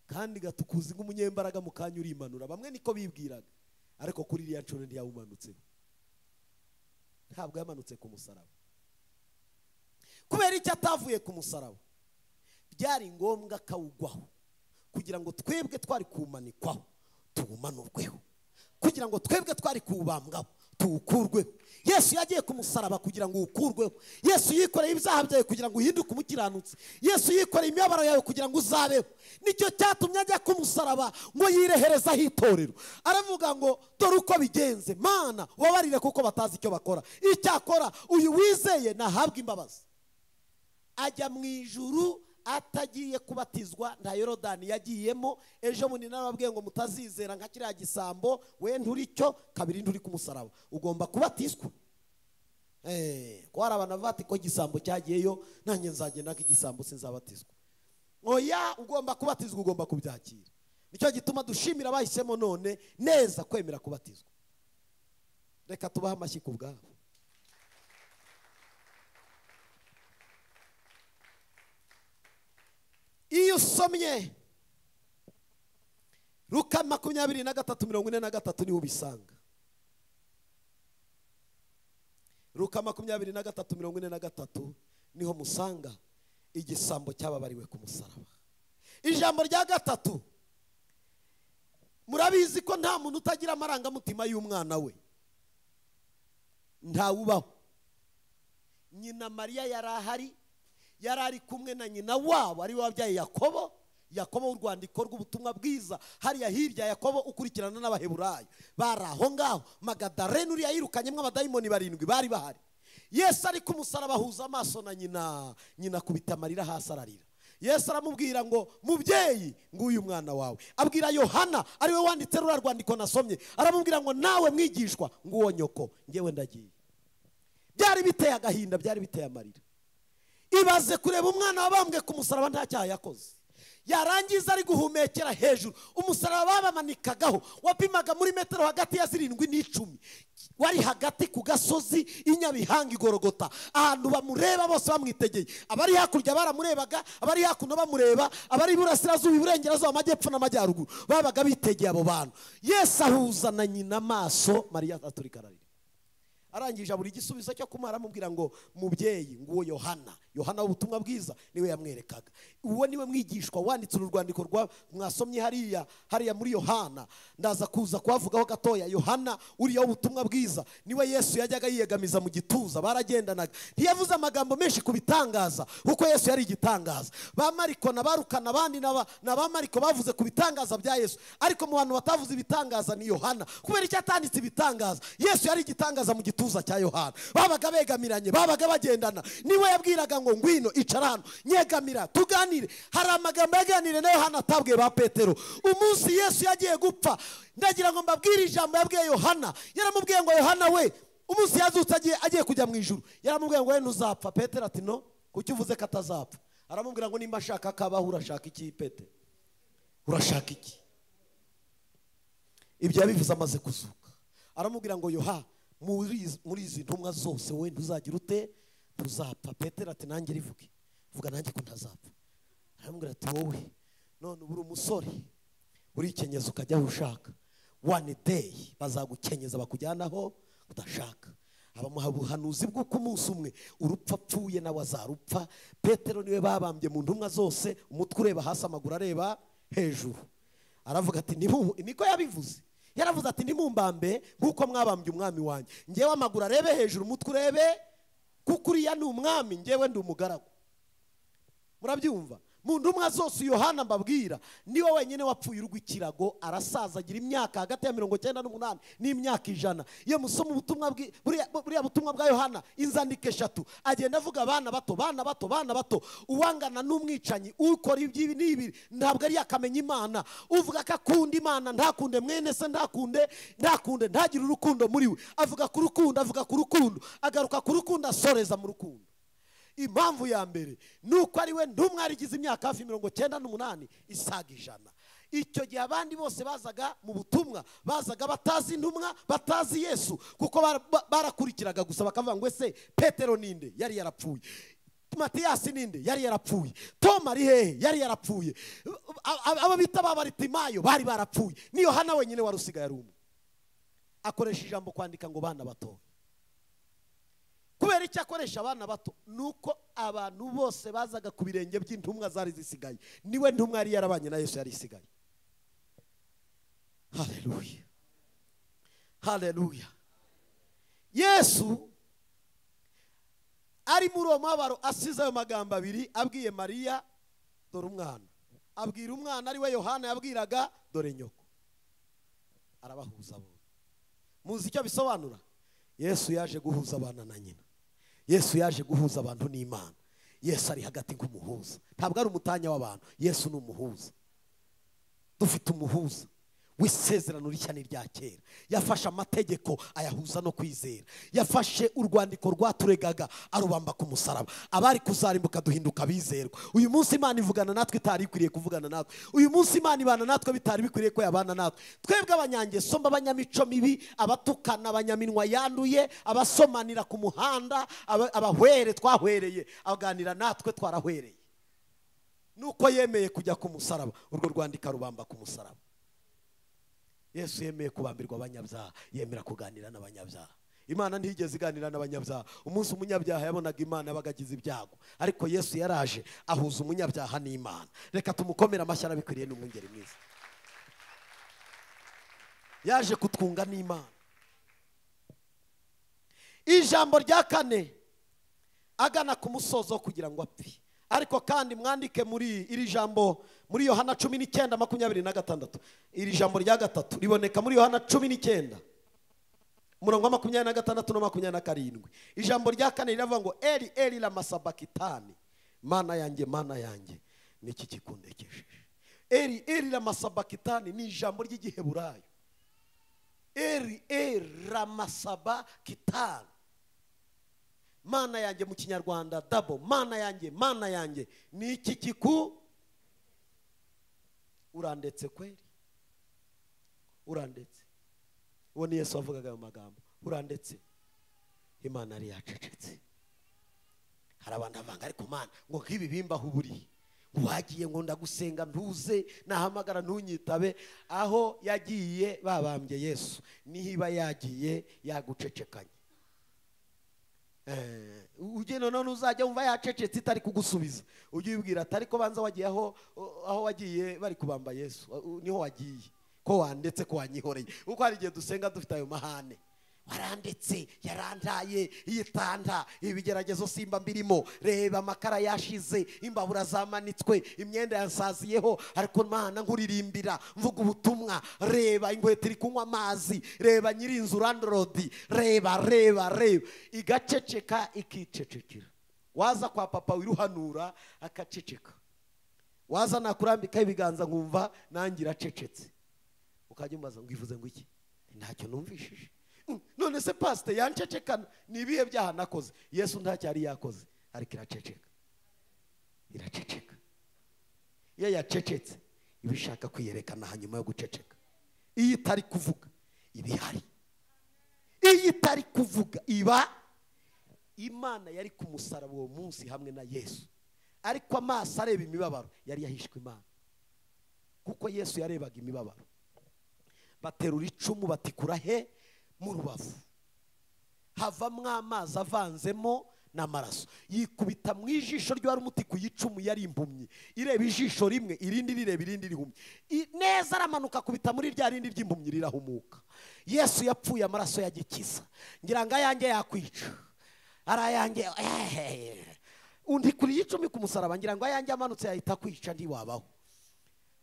kandi gatukuzi nk'umunyembaraga mu kanya urimanura. Bamwe niko bibwiraga, ariko kuri iriya nshuro ntiyawumanutseho. Ntabwo yamanutse ku musaraba. Kubera icyo atavuye ku musaraba, byari ngombwa kawugwaho kugira ngo twebwe twari kumanikwaho tuwumanurweho, kugira ngo twebwe twari kuwubambwaho tuwukurweho. Yesu yagiye ku musaraba kugira ngo uwukurweho. Yesu yikoreye ibyaha byawe kugira ngo uhinduke umukiranutsi. Yesu yikoreye imibabaro yawe kugira ngo uzabeho. Nicyo cyatumye ajya ku musaraba ngo yireherezaho itorero. Aravuga ngo dore uko bigenze, Mana wabarire kuko batazi icyo bakora. Icyakora uyu wizeye nahabwa imbabazi. Ajya mu ijuru atagiye kubatizwa, nta Yorodani yagiyemo. Ejo bundi narababwiye ngo mutazizera nka kiriya gisambo, we nturi cyo, kabiri nturi ku musaraba, ugomba kubatizwa. Ko hari abantu bavuga ati ko igisambo cyagiyeyo nanjye nzagenda nk'igisambo sinzabatizwa. Oya, ugomba kubatizwa, ugomba kubyakira. Nicyo gituma dushimira abahisemo none neza kwemera kubatizwa. Reka tubahe amashyi ku bwabo. Iyo usomye Luka 23:43 niho ubisanga. Luka 23:43 niho musanga igisambo cyababariwe ku musaraba. Ijambo rya gatatu, murabizi ko nta muntu utagira amarangamutima y'umwana we, ntawubaho. Nyina Mariya yari ari kumwe na nyina wabo, ari we wabyaye Yakobo. Yakobo urwandiko rw'ubutumwa bwiza hariya hirya, Yakobo ukurikirana n'abaheburayo bari aho ngaho. Magadarene uriya yirukanyemo abadayimoni 7 bari bahari. Yesu ari ku musaraba ahuza amaso na nyina kubita amarira hasi ararira. Yesu aramubwira ngo mubyeyi, nguyu mwana wawe. Abwira Yohana ari we wanditse ruriya rwandiko nasomye, aramubwira ngo nawe mwigishwa, nguwo nyoko, ngewe ndagiye. Byari biteye agahinda, byari biteye amarira. Ibaze kureba umwana wabambwe ku musaraba nta cyaha yakoze, yarangiza ari guhumekera hejuru. Umusaraba babamanikagaho wapimaga muri metero hagati ya 7 n'10, wari hagati ku gasozi inyabihanga igorogota, ahantu bamureba bose bamwitegeye. Abari hakurya baramurebaga, abari hakuno bamureba, abari burasirazuba, iburengerazuba, amajyepfo n'amajyaruguru babaga bitegeye abo bantu. Yesu ahuza na nyina amaso, Mariya aturika ararira. Arangije buri gisubizo cyo kumara amubwira ngo mubyeyi, nguwo Yohana w'ubutumwa bwiza niwe yamwerekaga. Uwo niwe mwigishwa wanditse urwandiko rwa mwasomye hariya muri Yohana. Ndaza kuza kuvugaho gatoya. Yohana uriya w'ubutumwa bwiza niwe Yesu yajyaga yiyegamiza mu gituza, baragendanaga. Ntiyavuze amagambo menshi kubitangaza kuko Yesu yari igitangaza. Ba Mariko na barukana abandi na ba Mariko bavuze ku bitangaza bya Yesu, ariko mu bantu batavuze ibitangaza ni Yohana. Kubera icyo atanditse ibitangaza, Yesu yari igitangaza mu gituza cya Yohana. Babaga begamiranye, babaga bagendana. Niwe yabwiraga ngo ngwino icara hano, nyegamira tuganire. Hari amagambo yaganire na Yohana atabwiye ba Petero. Umunsi Yesu yagiye gupfa, ndagira ngo mbabwire ijambo yabwiye Yohana. Yaramubwiye ngo Yohana we, umunsi yazutse agiye kujya mu ijuru, yaramubwiye ngo we ntuzapfa. Petero ati no, kuki uvuze ko atazapfa? Aramubwira ngo nimba ashaka kabaho, urashaka iki Petero? Urashaka iki? Ibyo yabivuze amaze kuzuka. Aramubwira ngo Yohana, muri izi ntumwa zose we ntuzagira ute? Tuzapfa. Petero ati nanjye rivuge, vuga nanjye ko ntazapfa. Aramubwira ati wowe none ubura umusore urikenyeza ukajya aho ushaka, one day bazagukenyeza bakujyanaho udashaka. Abamuha ubuhanuzi bw'uko umunsi umwe urupfa apfuye nawe azarupfa. Petero niwe babambye mu ntumwa zose, umutwe ureba hasi, amaguru areba hejuru. Aravuga ati niko yabivuze. Yaravuze ati ntimumbambe nk'uko mwabambye umwami wanjye, ngewe amaguru arebe hejuru, umutwe urebe, kuko uriya ni umwami, ngewe ndi umugaragu. Murabyumva? Mu ntumwa zose Yohana mbabwira niwe wenyine wapfuye urw'ikirago, arasaza, agira imyaka hagati ya 98 n'imyaka 100. Iyo musoma ubutumwa buriya butumwa bwa Yohana inzandiko 3, agenda avuga abana bato. Uwangana n'umwicanyi, ukora iby'ibi n'ibi ntabwo ari yakamenya Imana. Uvuga ko akunda Imana ntakunde mwene se, ntakunde ntagire urukundo muri we. Avuga ku rukundo, agaruka ku rukundo, asoreza mu rukundo. Impamvu ya mbere nuko ari we ntumwa yarigize imyaka hafi 98 isaga 100. Icyo gihe abandi bose bazaga mu butumwa, bazaga batazi intumwa, batazi Yesu, kuko barakurikiraga gusa bakavuga ngo ese Petero ninde? Yari yarapfuye. Matiyasi ninde? Yari yarapfuye. Tom ari hehe? Yari yarapfuye. Aba bita Baritimayo bari barapfuye. Ni Yohana wenyine wari usigaye ari umwe. Akoresha ijambo kwandika ngo bana bato. Kubera icyo akoresha abana bato, nuko abantu bose bazaga ku birenge by'intumwa zari zisigaye. Niwe ntumwa yari yarabanye na Yesu yari isigaye. Haleluya, haleluya. yesu ari muri uwo mubabaro asize ayo magambo abiri abwiye mariya dore umwana, abwira umwana ari we Yohana yabwiraga dore nyoko, arabahuza bombi. Muzi icyo bisobanura? Yesu yaje guhuza abana na nyina, Yesu yaje guhuza abantu n'Imana. Yesu ari hagati nk'umuhuza, ntabwo ari umutanya w'abantu. Yesu ni umuhuza. Dufite umuhuza w'isezerano rishya n'irya kera. Yafashe amategeko ayahuza no kwizera. Yafashe urwandiko rwaturegaga arubamba ku musaraba. Abari kuzarimbuka duhinduka bizerwa. Uyu munsi Imana ivugana natwe itari ikwiriye kuvugana natwe. Uyu munsi Imana ibana natwe bitari bikwiriye ko yabana natwe. Twebwe abanyangeso mba, abanyamico mibi, abatukana, abanyaminwa yanduye, abasomanira ku muhanda, abahwere twahwereye, aganira natwe twarahwereye. Nuko yemeye kujya ku musaraba, urwo rwandiko rubamba ku musaraba. Yesu yemeye kubambirwa abanyabyaha, yemera kuganira n'abanyabyaha. Imana ntigeze iganira n'abanyabyaha. Umunsi umunyabyaha yabonaga Imana bagagize ibyago, ariko Yesu yaraje ahuza umunyabyaha n'Imana. Reka tumukomere amashyi arabikwiriye, n'umwungeri mwiza. Yaje kutwunga n'Imana. Ijambo rya kane, agana ku musozo kugira ngo apfe. Ariko kandi mwandike muri iri jambo muri Yohana 19:26. Iri jambo rya gatatu riboneka muri Yohana 19 umurongo wa 26 na 27. Ijambo rya kane riravuga ngo Eli Eli lama sabakitani, mana yanjye mana yanjye niki kikundekesheje. Eli Eli lama sabakitani ni ijambo ry'igiheburayo. Eli Eli lama sabakitani, mana yanjye mu kinyarwanda dabo, mana yanjye ni iki kiku urandetse kweli, urandetse. Uwo ni Yesu avugaga ayo magambo, urandetse. Imana yari yacecetse. Hari abantu bavanga ariko Mana ngo nk'ibi bimbaho buri wagiye ngo ndagusenga ntuze, nahamagara ntunyitabe. Aho yagiye babambye Yesu nihiba yagiye yagucecekanye. Ujye none uzajya wumva yacecetse itari kugusubiza, ujye ubwira ati ariko banza wagiye aho wagiye bari kubamba Yesu, niho wagiye ko wandetse ko wanyihoreye. Uko hari igihe dusenga dufite ayo mahane, warandetse, yarandaye, yitanda, ibigeragezo simba mbirimo, reba amakara yashize, imbabura zamanitswe, imyenda yansaziyeho, ariko Mana nkuririmbira mvuga ubutumwa. Reba inkweto iri kunywa amazi, reba nyirinzu landlord, reba igaceceka ikicecekera. Waza kwa papa wiruhanura akaceceka, waza nakurambika ibiganza nkumva nangira acecetse, ukajya umbaza ngo ivuze ngo iki, ntacyo numvishije. None se pastor yancecekana, ni ibihe byaha nakoze? Yesu ntacyo yari yakoze, ariko iraceceka, iraceceka. Iyo yacecetse ibishaka kwiyerekana hanyuma yo guceceka. Iyo itari kuvuga ibihari, iyo itari kuvuga iba. Imana yari ku musaraba uwo munsi hamwe na Yesu, ariko amaso areba imibabaro yari yahishwe Imana, kuko Yesu yarebaga imibabaro. Baterura icumu batikura he mu rubavu, havamwo amazi avanzemo n'amaraso, yikubita mu ijisho ry'uwari umuti ku icumu. Yari impumyi, ireba ijisho rimwe, irindi rireba irindi rihumye neza, aramanuka kubita muri rya rindi ry'impumyi rirahumuka. Yesu yapfuye amaraso yagikiza. Ngira ngo ayanjye yakwica, arayanjye undi kuri icumi ku musaraba, ngira ngo ayanjye amanutse yahita kwica ntiwabaho,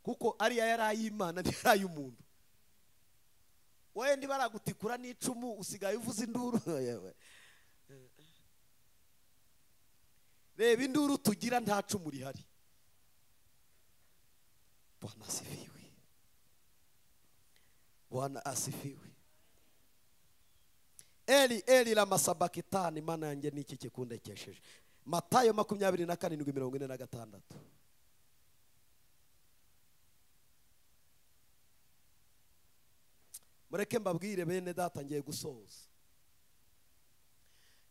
kuko ariya yari ay'Imana ntiyari ay'umuntu. Wowe ntibaragutikura n'icumu usigaye uvuza induru. Reba induru tugira nta cumu rihari. Bwana asifiwe, Bwana asifiwe. Eli Eli lama sabakitani, mana yanjye niki kikundekesheje. Matayo 27:46. Mureke mbabwire bene data, ngiye gusoza.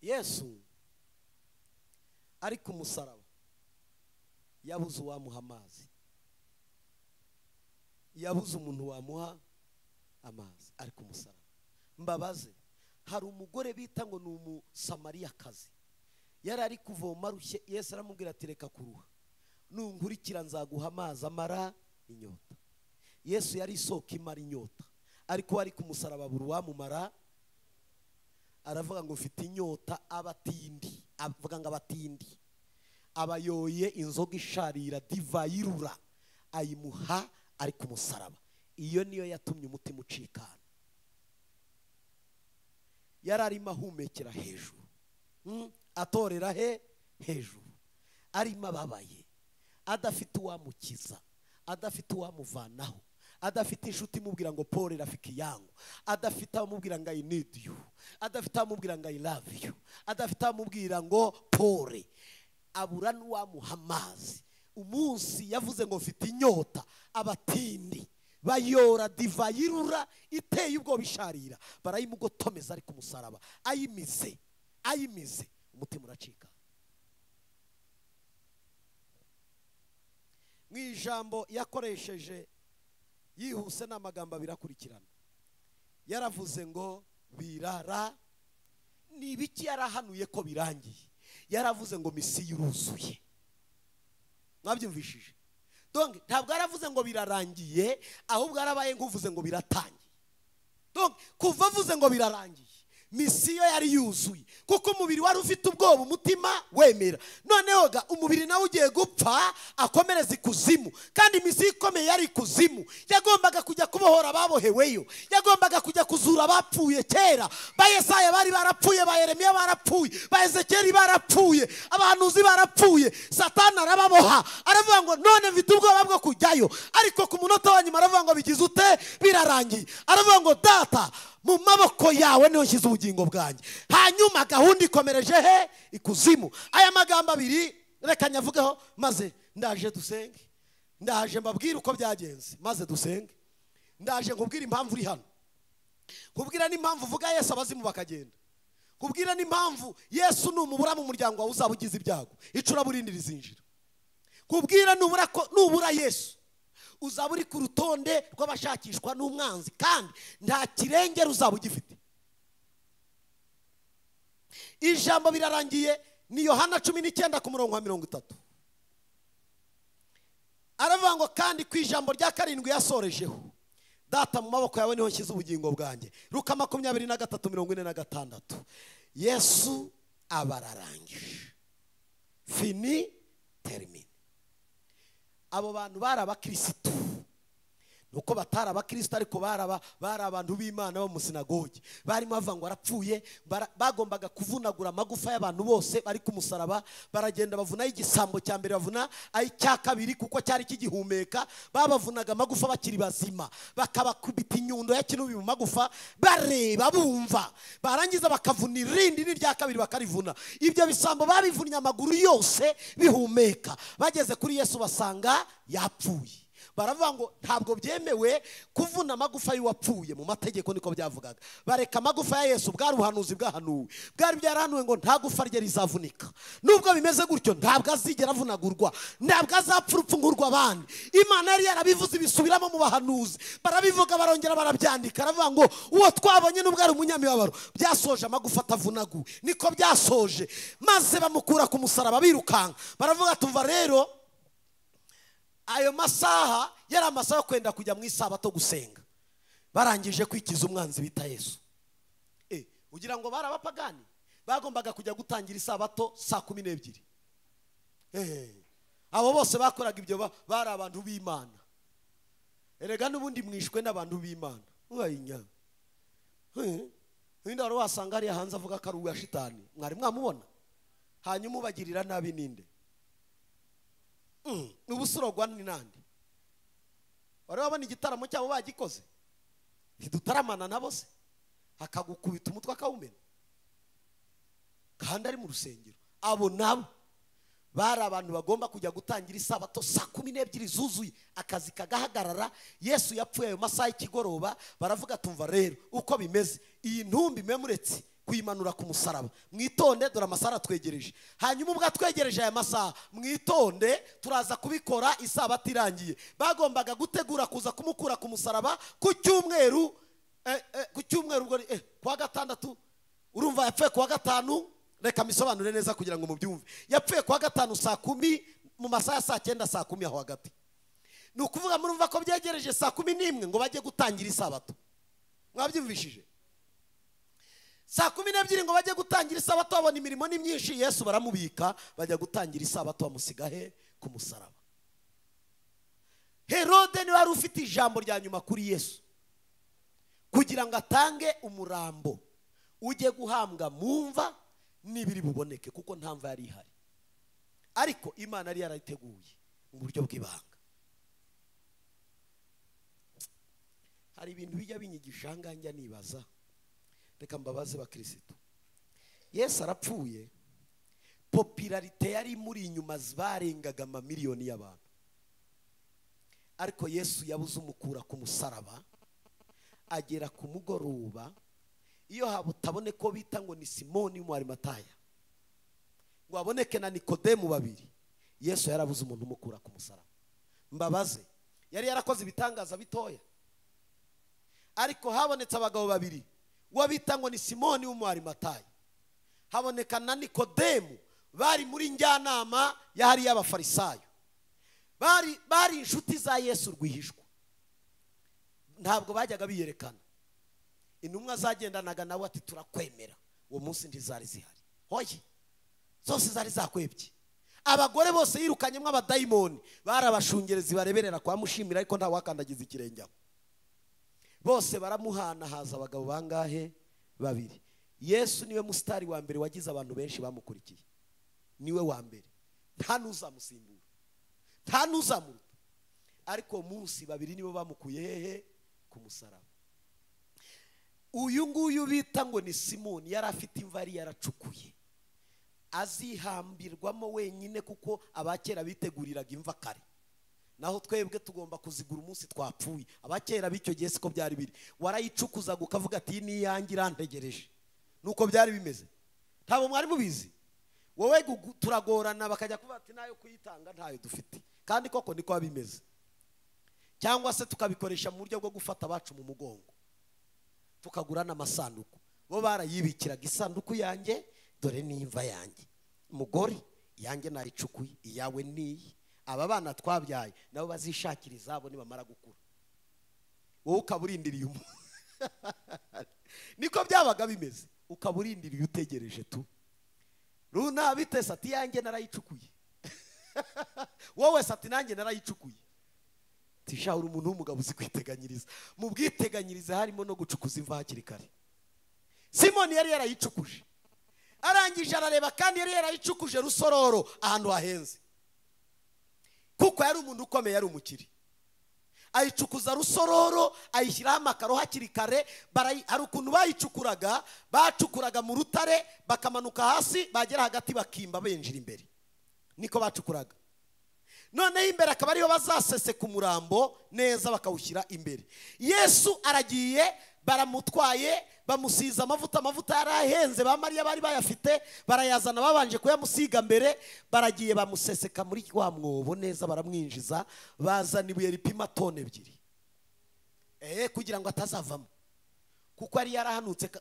Yesu ari ku musaraba yabuze uwamuha amazi, yabuze umuntu wamuha amazi, ari ku musaraba. Mbabaze, hari umugore bita ngo ni umusamariyakazi, yari ari kuvoma rushye. Yesu aramubwira ati reka kuruha, nunkurikira nzaguha amazi amara inyota. Yesu yari isoko imara inyota, ariko ari ku musaraba buri wamumara. aravuga ngo ufite inyota abatindi, avuga ngo abatindi abayoye inzoga isharira divayi irura ayimuha ari ku musaraba. Iyo niyo yatumye umutima ucikana. Yari arimo ahumekera hejuru, atorera hejuru, arimo ababaye, adafite uwamukiza, adafite uwamuvanaho, adafite inshuti imubwira ngo Paul rafiki yangu, adafite amubwira ngo I need you, adafite amubwira ngo I love you, adafite amubwira ngo Paul, abura n'uwamuha amazi. Umunsi yavuze ngo mfite inyota, abatindi bayora divayi irura iteye ubwo bisharira, barayimugotomeza ari ku musaraba, ayimize umutima uracika. Mu ijambo yakoresheje yihuse n'amagambo birakurikirana, yaravuze ngo birara. Ni ibiki yarahanuye ko birangiye? Yaravuze ngo misiyo iruzuye. Mwabyumvishije? Donc ntabwo yaravuze ngo birarangiye, ahubwo yarabaye nguvuze ngo biratangiye. Donc kuva avuze ngo birarangiye, misiyo yari yuzuye, kuko umubiri wari ufite ubwoba, umutima wemera. Noneho ga umubiri nawe ugiye gupfa, akomereza ikuzimu, kandi misiyo ikomeye yari ikuzimu. Yagombaga kujya kubohora ababoheweyo, yagombaga kujya kuzura abapfuye kera. Ba Yesaya bari barapfuye, ba Yeremiya barapfuye, ba Ezekiyeli barapfuye, abahanuzi barapfuye. Satani arababoha, aravuga ngo none mfite ubwoba bwo kujyayo, ariko ku munota wa nyuma aravuga ngo bigize ute? Birarangiye. Aravuga ngo data, mu maboko yawe niho nshyize ubugingo bwanjye. Hanyuma gahunda ikomereje ikuzimu. Aya magambo abiri reka nyavugeho, maze ndaje dusenge. Ndaje mbabwire uko byagenze, maze dusenge. Ndaje nkubwira impamvu uri hano, kubwira n'impamvu uvuga Yesu abazimu bakagenda, kubwira n'impamvu Yesu numubura mu muryango wawe uzaba ugize ibyago, icuraburindi rizinjira. Kubwira nubura Yesu uzaba uri ku rutonde rw'abashakishwa n'umwanzi, kandi nta kirengera uzaba ugifite. Ijambo birarangiye ni Yohana 19 ku murongo wa 30. Aravuga ngo kandi ku ijambo rya karindwi yasorejeho, data mu maboko yawe niho nshyize ubugingo bwanjye. Luka 23:46. Yesu abararangije, fini termine. Abo bantu bari abakristo, nuko batari abakristo ariko bari abantu b'Imana bo mu sinagogi. Barimo bava ngo arapfuye, bagombaga kuvunagura amagufa y'abantu bose bari ku musaraba. Baragenda bavuna igisambo cya mbere, bavuna icya kabiri kuko cyari kigihumeka. Babavunaga amagufa bakiri bazima, bakabakubita inyundo ya kinubi mu magufa, bareba bumva. Barangiza bakavuna irindi n'irya kabiri bakarivuna. Ibyo bisambo babivunnye amaguru yose bihumeka. Bageze kuri Yesu basanga yapfuye. Baravuga ngo ntabwo byemewe kuvuna amagufa y'uwapfuye. Mu mategeko niko byavugaga. Bareka amagufa ya Yesu, bwari ubuhanuzi bwahanuwe, bwari byarahanuwe ngo nta gufa rye rizavunika. Nubwo bimeze gutyo, ntabwo azigera avunagurwa, ntabwo azapfa urupfu ngurwa abandi. Imana yari yarabivuze ibisubiramo mu bahanuzi, barabivuga barongera barabyandika. Aravuga ngo uwo twabonye nubwo ari umunyamibabaro, byasoje amagufa atavunaguwe. Niko byasoje, maze bamukura ku musaraba birukanka. Baravuga tumva rero ayo masaha yari amasaha yo kwenda kujya mu isabato gusenga. Barangije kwikiza umwanzi bita Yesu. Ugira ngo bari abapagani, bagombaga kujya gutangira isabato saa 12. Abo bose bakoraga ibyo bari abantu b'Imana. Erega n'ubundi mwishwe n'abantu b'Imana. Uwayinya Ninde wari wasanga ari hanze avuga ko ari uwa shitani? Mwari mwamubona? Hanyuma ubagirira nabi ninde? Ubusurogwa ni nande? Wari wabona igitaramo cyabo bagikoze? Ntidutaramana nabo se? Akagukubita umutwe akawumena, kandi ari mu rusengero. Abo nabo bari abantu bagomba kujya gutangira isabato saa 12 zuzuye, akazi kagahagarara. Yesu yapfuye ayo masaha y'ikigoroba. Baravuga tumva rero uko bimeze, iyi ntumbi memuretse kuyimanura ku musaraba. Mwitonde, dore amasaha twegereje. Hanyuma ubwo twegereje aya masaha, mwitonde, turaza kubikora isabato irangiye. Bagombaga gutegura kuza kumukura ku musaraba ku cyumweru, ubwo kwa gatandatu. Urumva yapfuye kwa gatanu. Reka misobanure neza kugira ngo mubyumve. Yapfuye kwa gatanu saa 10, mu masaha ya saa 9 saa 10 aho hagati. Ni ukuvuga murumva ko byegereje saa 11 ngo bajye gutangira isabato. Mwabyumvishije? saa 12 ngo bajye gutangira isabato, babona imirimo ni myinshi, Yesu baramubika, bajya gutangira isabato, bamusiga he? Ku musaraba. Herode ni wari ufite ijambo rya nyuma kuri Yesu, kugira ngo atange umurambo ujye guhambwa mu mva n'ibiri buboneke, kuko nta mva yari ihari, ariko Imana yari yarayiteguye mu buryo bw'ibanga. Hari ibintu bijya binyigisha nganja nibaza, reka mbabaze bakristo. Yesu arapfuye, popularite yari muri inyuma barengaga amamiliyoni y'abantu, ariko Yesu yabuze umukura ku musaraba, agera ku mugoroba, iyo habutabone ko bita ngo ni Simoni w'Arimataya, ngo aboneke na Nikodemu babiri, Yesu yarabuze umuntu umukura ku musaraba. Mbabaze, yari yarakoze ibitangaza bitoya, ariko habonetse abagabo babiri, uwo bita ngo ni Simoni w'Arimataya, haboneka na Nikodemu, bari muri njyanama yahari y'abafarisayo, bari inshuti za Yesu rwihishwa, ntabwo bajyaga biyerekana. Intumwa zagendanaga nawe ati turakwemera, uwo munsi ntizari zihari, hoye zose zari zakwebye. Abagore bose yirukanyemo abadayimoni, barabashungerezi bareberera kwa mushimira, ariko nta wakandagiza ikirenge aho. Bose baramuhana, haza abagabo bangahe? Babiri. Yesu niwe mustari wa mbere wagize abantu benshi bamukurikiye, niwe wa mbere, nta nuzamusimbura, nta nuzamuruta. Ariko munsi babiri nibo bamukuye hehe? Ku musaraba. Uyu nguyu bita ngo ni Simoni yari afite imva yari yaracukuye, azihambirwamo wenyine, kuko abakera biteguriraga imva kare, naho twebwe tugomba kuzigura umunsi twapfuye. Abakera b'icyo gihe siko byari biri, warayicukuzaga ukavuga ati ni yanjye irantegereje, nuko byari bimeze. Ntabwo mwari mubizi? Wowe turagorana, bakajya kuvuga ati nayo kuyitanga ntayo dufite, kandi koko niko bimeze. Cyangwa se tukabikoresha mu buryo bwo gufata abacu mu mugongo, tukagura n'amasanduku. Bo barayibikiraga, isanduku yanjye dore ni imva yanjye, mugore yanjye nayicukuye, iyawe niyi, aba bana twabyaye nabo bazishakira izabo nibamara gukura, wowe ukaburindiriye niko byabaga bimeze, ukaburindiriye utegereje tu. Runa bitese ati yanjye narayicukuye wowe sati nanjye narayicukuye. Tishahura umuntu w'umugabo uzi kwiteganyiriza. Mu bwiteganyirize harimo no gucukuza imva hakiri kare. Simoni yari yarayicukuje, arangije arareba, kandi yari yarayicukuje rusororo, ahantu hahenze, kuko yari umuntu ukomeye, yari umukiri. Ayicukuza rusororo, ayishyiraho amakaro hakiri kare. Hari ukuntu bayicukuraga, bacukuraga mu rutare, bakamanuka hasi, bagera hagati bakimba benjira imbere, niko bacukuraga. Noneho imbere akaba ariho bazasese ku murambo neza, bakawushyira imbere. Yesu aragiye, baramutwaye, bamusiza amavuta yarahenze, ba Mariya bari bayafite, barayazana babanje kuyamusiga mbere, baragiye bamuseseka muri wa mwobo neza, baramwinjiza, bazana ibuye ripima tone 2, kugira ngo atazavamo, kuko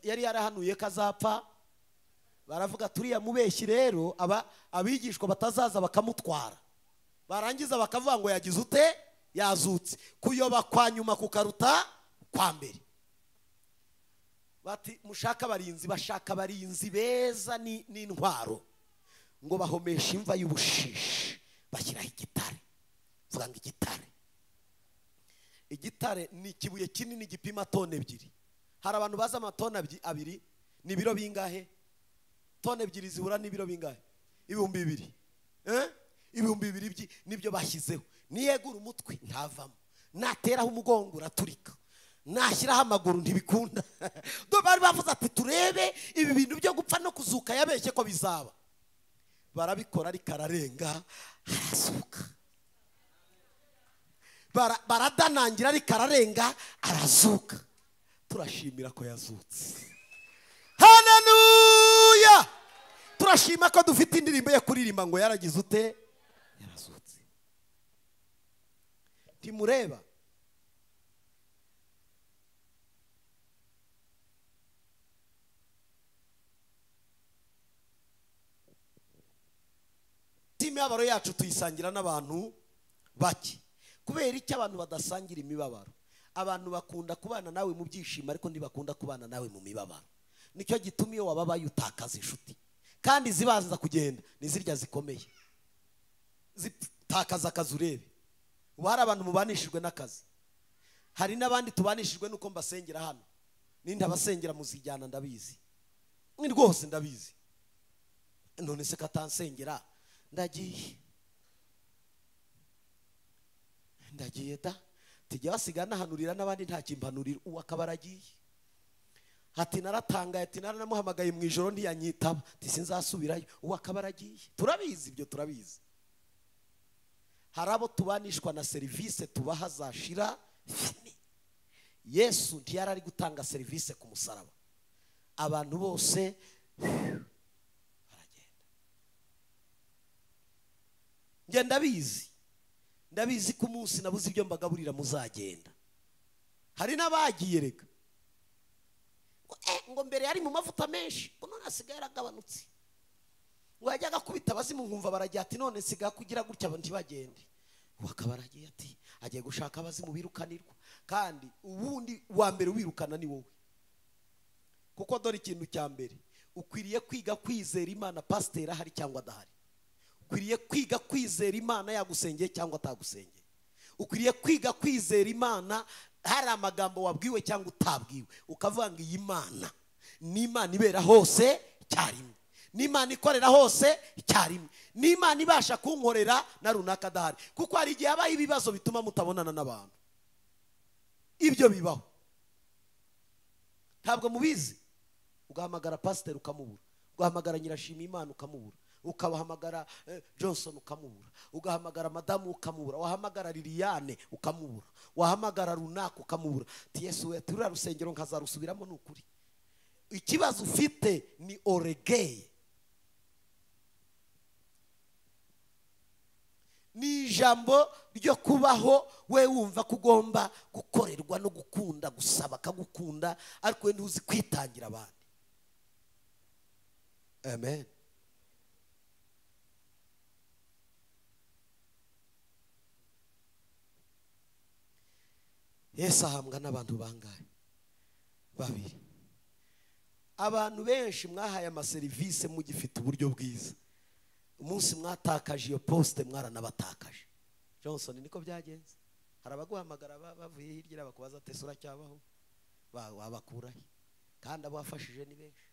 yari yarahanuye kazapfa. Baravuga turiya mubeshyi rero, abigishwa batazaza bakamutwara, barangiza bakavuga ngo yagize ute? Yazutse. Kuyoba kwa nyuma kukaruta kwa mbere. Bati mushaka abarinzi, bashaka abarinzi beza n'intwaro, ngo bahomesha imva y'ubushishi, bashyiraho igitare. Vuga ngo igitare ni ikibuye kinini gipima tone 2. Hari abantu baza amatone 2 ni biro bingahe? Tone 2 zihura n'ibiro bingahe? 2,000. Ibihumbi 2 nibyo bashyizeho. Niyegura umutwe ntavamo, nateraho umugongo uraturika, nashyiraho amaguru ntibikunda. Bari bavuze ati turebe ibi bintu byo gupfa no kuzuka yabeshye ko bizaba. Barabikora, ariko ararenga, arazuka. Baradanangira, ariko ararenga, arazuka. Turashimira ko yazutse. Haleluya! Turashima ko dufite indirimbo yo kuririmba ngo yaragize ute? Yarazutse. Timureba, imibabaro yacu tuyisangira n'abantu bake. Kubera iki abantu badasangira imibabaro? Abantu bakunda kubana nawe mu byishimo, ariko ntibakunda kubana nawe mu mibabaro. nicyo gituma iyo wababaye utakaza inshuti, kandi zibanza kugenda ni zirya zikomeye zitakaza akazi. Urebe ubu hari abantu mubanishijwe n'akazi, hari n'abandi tubanishijwe nuko mbasengera hano. Ninde abasengera muzijyana ndabizi, ni rwose ndabizi. None se katansengera ndagiye da tijya basiga nahanurira n'abandi nta kimpanurira, uwo akaba aragiye. Ati naratangaye, ati naranamuhamagaye mu ijoro ntiyanyitaba, ati sinzasubirayo, uwo akaba aragiye. Turabizi ibyo, turabizi. Hari abo tubanishwa na serivisi tubaha zashira fini. Yesu ntiyari ari gutanga serivisi ku musaraba, abantu bose baragenda. Nge ndabizi ko umunsi nabuze ibyo mbagaburira muzagenda. Hari n'abagiye reka ngo mbere yari mu mavuta menshi, none asigaye yaragabanutse. Ngo yajyaga kubita abazimu nkumva baragiye, ati none siga kugira gutya ntibagende. Wakaba aragiye ati agiye gushaka abazimu birukanirwa, kandi ubundi wa mbere ubirukana ni wowe. Kuko dore ikintu cya mbere, ukwiriye kwiga kwizera Imana pasiteri ahari cyangwa adahari. Ukwiriye kwiga kwizera Imana yagusengeye cyangwa atagusengeye. Ukwiriye kwiga kwizera Imana hari amagambo wabwiwe cyangwa utabwiwe, ukavuga ngo iyi Mana ni Imana ibera hose icyarimwe, ni Imana ikorera hose icyarimwe, ni Imana ibasha kunkorera na runaka adahari. Kuko hari igihe habaho ibibazo bituma mutabonana n'abantu. Ibyo bibaho, ntabwo mubizi. Ugahamagara pasiteri ukamubura, ugahamagara Nyirashima Imana ukamubura, ukabahamagara Johnson ukamubura, ugahamagara madamu ukamubura, wahamagara Liliane ukamubura, wahamagara runaka ukamubura. Ati Yesu we turira rusengero nkazarusubiramo n'ukuri. Ikibazo ufite ni oregeye, ni ijambo ryo kubaho we wumva ko ugomba gukorerwa no gukunda, gusaba akagukunda, ariko we ntuzi kwitangira abandi. Amen. Yesu ahambwa n'abantu bangahe? Babiri. Abantu benshi mwahaye amaserivisi mugifite uburyo bwiza, umunsi mwatakaje iyo poste mwaranabatakaje. Johnson niko byagenze. Hari abaguhamagara bavuye hirya bakubaza ati sura cyabaho, wabakurahe? Kandi abo wafashije ni benshi.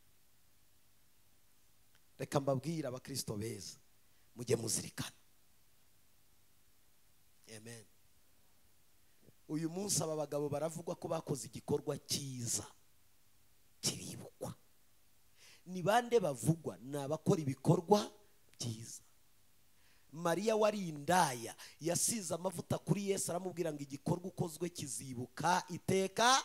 Reka mbabwira abakristo beza, mujye muzirikana. Amen. Uyu munsi aba bagabo baravugwa ko bakoze igikorwa cyiza kiribukwa. Ni bande bavugwa? Ni abakora ibikorwa byiza. Mariya wari indaya yasize amavuta kuri Yesu, aramubwira ngo igikorwa ukozwe kizibuka iteka.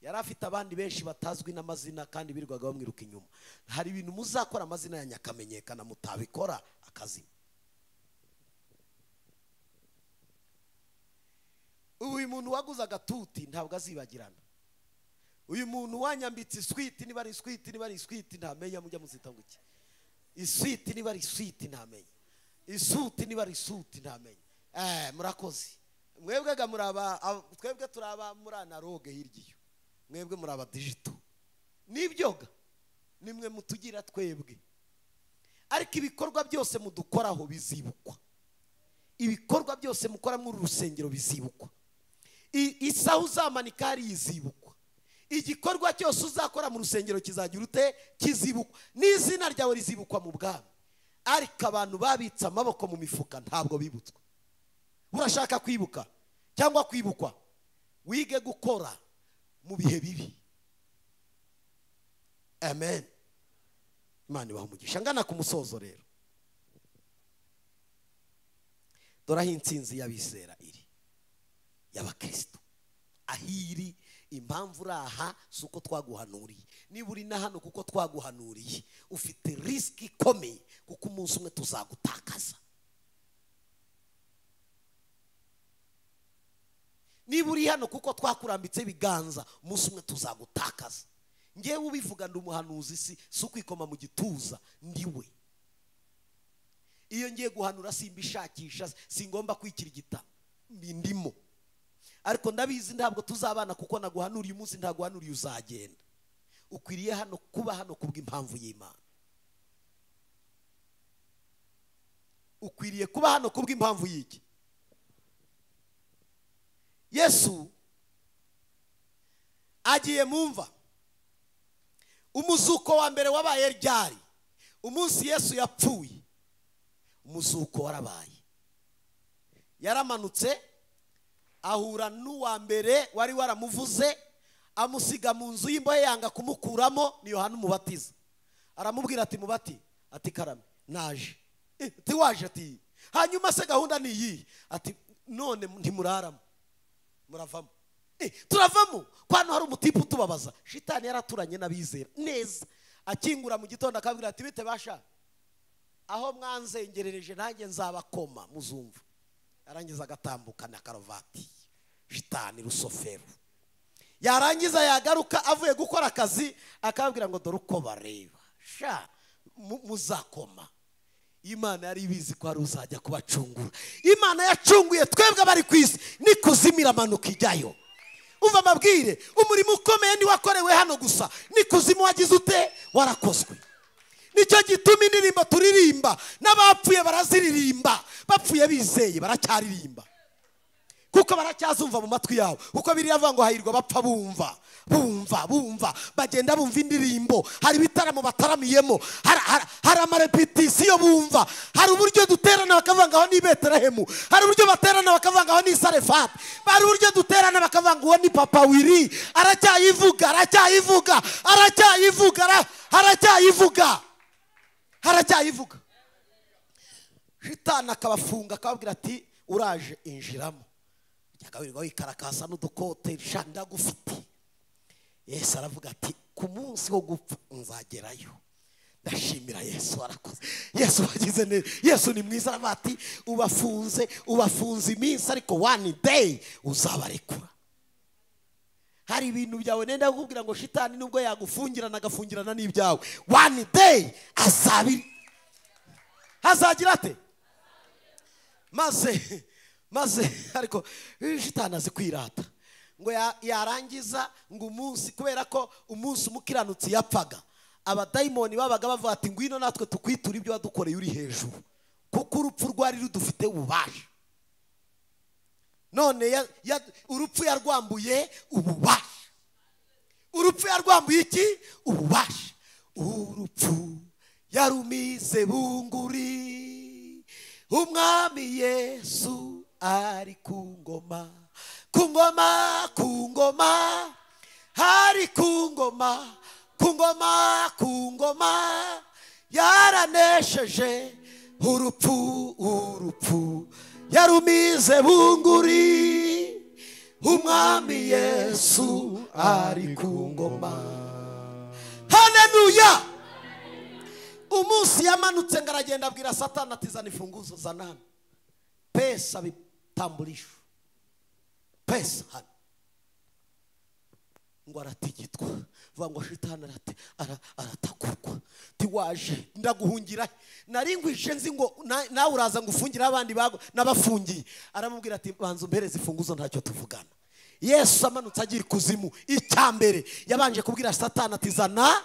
Yari afite abandi benshi batazwi n'amazina kandi birirwaga bamwiruka inyuma. Hari ibintu muzakora amazina yanyu akamenyekana, mutabikora akazima. Uyu muntu waguze agatuti ntabwo azibagirana. Uyu muntu wanyambitse iswiti, niba ari iswiti niba ari iswiti ntamenya, mujya muzita ngo iki. Iswiti niba ari iswiti ntamenya, isuti niba ari isuti ntamenya. Murakoze. Mwebwega muraba, twebwe turaba muri analogue hirya, mwebwe muraba digital. Nibyoga nimwe mutugira twebwe, ariko ibikorwa byose mudukoraho bizibukwa. Ibikorwa byose mukora muri urusengero bizibukwa. Isaha uzamanika hari izibukwa. Igikorwa cyose uzakora mu rusengero kizagira ute? Kizibukwa. N'izina ryawe rizibukwa mu bwami. Ariko abantu babitse amaboko mu mifuka ntabwo bibutswa. Urashaka kwibuka cyangwa kwibukwa? Wige gukora mu bihe bibi. Amen. Imana ibahe umugisha. Ngana ku musozo rero, doraho intsinzi y'abizera iri, y'abakristo ahiri. Impamvu uraha si uko twaguhanuriye. Niba uri na hano kuko twaguhanuriye, ufite risk ikomeye, kuko umunsi umwe tuzagutakaza. Niba uri hano kuko twakurambitse ibiganza, umunsi umwe tuzagutakaza. Ngewe ubivuga ndi umuhanuzi, si ukwikoma mu gituza, ndiwe. Iyo ngiye guhanura simbishakisha, singomba kwikirigita, ndimo. Ariko ndabizi ntabwo tuzabana kuko naguhanuriye umunsi ntaguhanuriye uzagenda. ukwiriye hano kuba hano kubw'impamvu y'Imana. Ukwiriye kuba hano kubw'impamvu y'iki? Yesu agiye mumva. Umuzuko wa mbere wabaye ryari? Umunsi Yesu yapfuye. Umuzuko warabaye. Yaramanutse ahura n'uwa mbere wari waramuvuze, amusiga mu nzu y'imbohe yanga kumukuramo. Ni Yohana Umubatiza. Aramubwira ati mubati, ati karame naje. Ati waje? Ati hanyuma se gahunda ni iyi? Ati none ntimuraramo, muravamo. Turavamo. Kwano hari umutipu tubabaza. Shitani yaraturanye n'abizera neza. Akingura mu gitondo akabwira ati bite basha, aho mwanzengerereje nanjye nzabakoma muzumva. Arangiza agatambuka na karovati. Shitani rusofero. Yarangiza yagaruka avuye gukora akazi akabwira ngo dore uko bareba sha muzakoma. Imana yari ibizi ko ari uzajya kubacungura. Imana yacunguye twebwe bari kwisi nikuzimira manuka ijyayo. Umva mabwire, umurimo ukomeye ni wakorewe hano gusa. Nikuzimu wagize ute? Warakozwe. Nicyo gituma indirimbo turirimba n'abapfuye baraziririmba. Bapfuye bizeye baracyaririmba kuko baracyazumva mu matwi yabo. Kuko Bibiliya avuga ngo hahirwa bapfa bumva. Bumva bagenda bumva indirimbo. Hari bitaramo bataramiyemo, hari amarepetisiyo bumva. Hari uburyo duterana bakavuga ngo aho ni Betelehemu. Hari uburyo baterana bakavuga ngo aho ni Sarefati. Hari uburyo duterana bakavuga ngo uwo ni Papa Wiri. Aracyayivuga. Shitani akabafunga akababwira ati uraje injiramo. Yagawirirwa wikarakasa n'udukote shanda gufite. Yesu aravuga ati ku munsi wo gupfa nzagerayo. Ndashimira Yesu arakoze. Yesu wagize neza. Yesu ni mwiza arabati ubafunze iminsi ariko one day uzabarekura. Hari ibintu byawe nenda kukubwira ngo shitani nubwo yagufungirana agafungirana n'ibyawe, one day hazagira ate? Maze ariko shitani azi kwirata ngo yarangiza ngo umunsi, kubera ko umunsi umukiranutsi yapfaga, abadayimoni babaga bavuga ati ngwino natwe tukwitura ibyo wadukoreye uri hejuru, kuko urupfu rwari rudufite ububasha. None urupfu yarwambuye ububasha. Urupfu yarwambuye iki? Ububasha. Urupfu yarumize bunguri, umwami Yesu ari ku ngoma. Hari ku ngoma yaranesheje urupfu yarumize bunguri, umwami Yesu ari ku ngoma. Haleluya. Umunsi yamanutse ngaragenda abwira Satani ati zana imfunguzo zanana pesa bitambulisho pesa hano. Ngo aratigitwa vuga ngo shitani aratakurwa. Tiwaje ndaguhungira naringwishe nzi ngo nawe uraza ngufungira abandi nabafungiye. Aramubwira ati banza umpereze imfunguzo ntacyo tuvugana. Yesu amanutse agira kuzimu. Icyambere yabanje kubwira Satani ati zana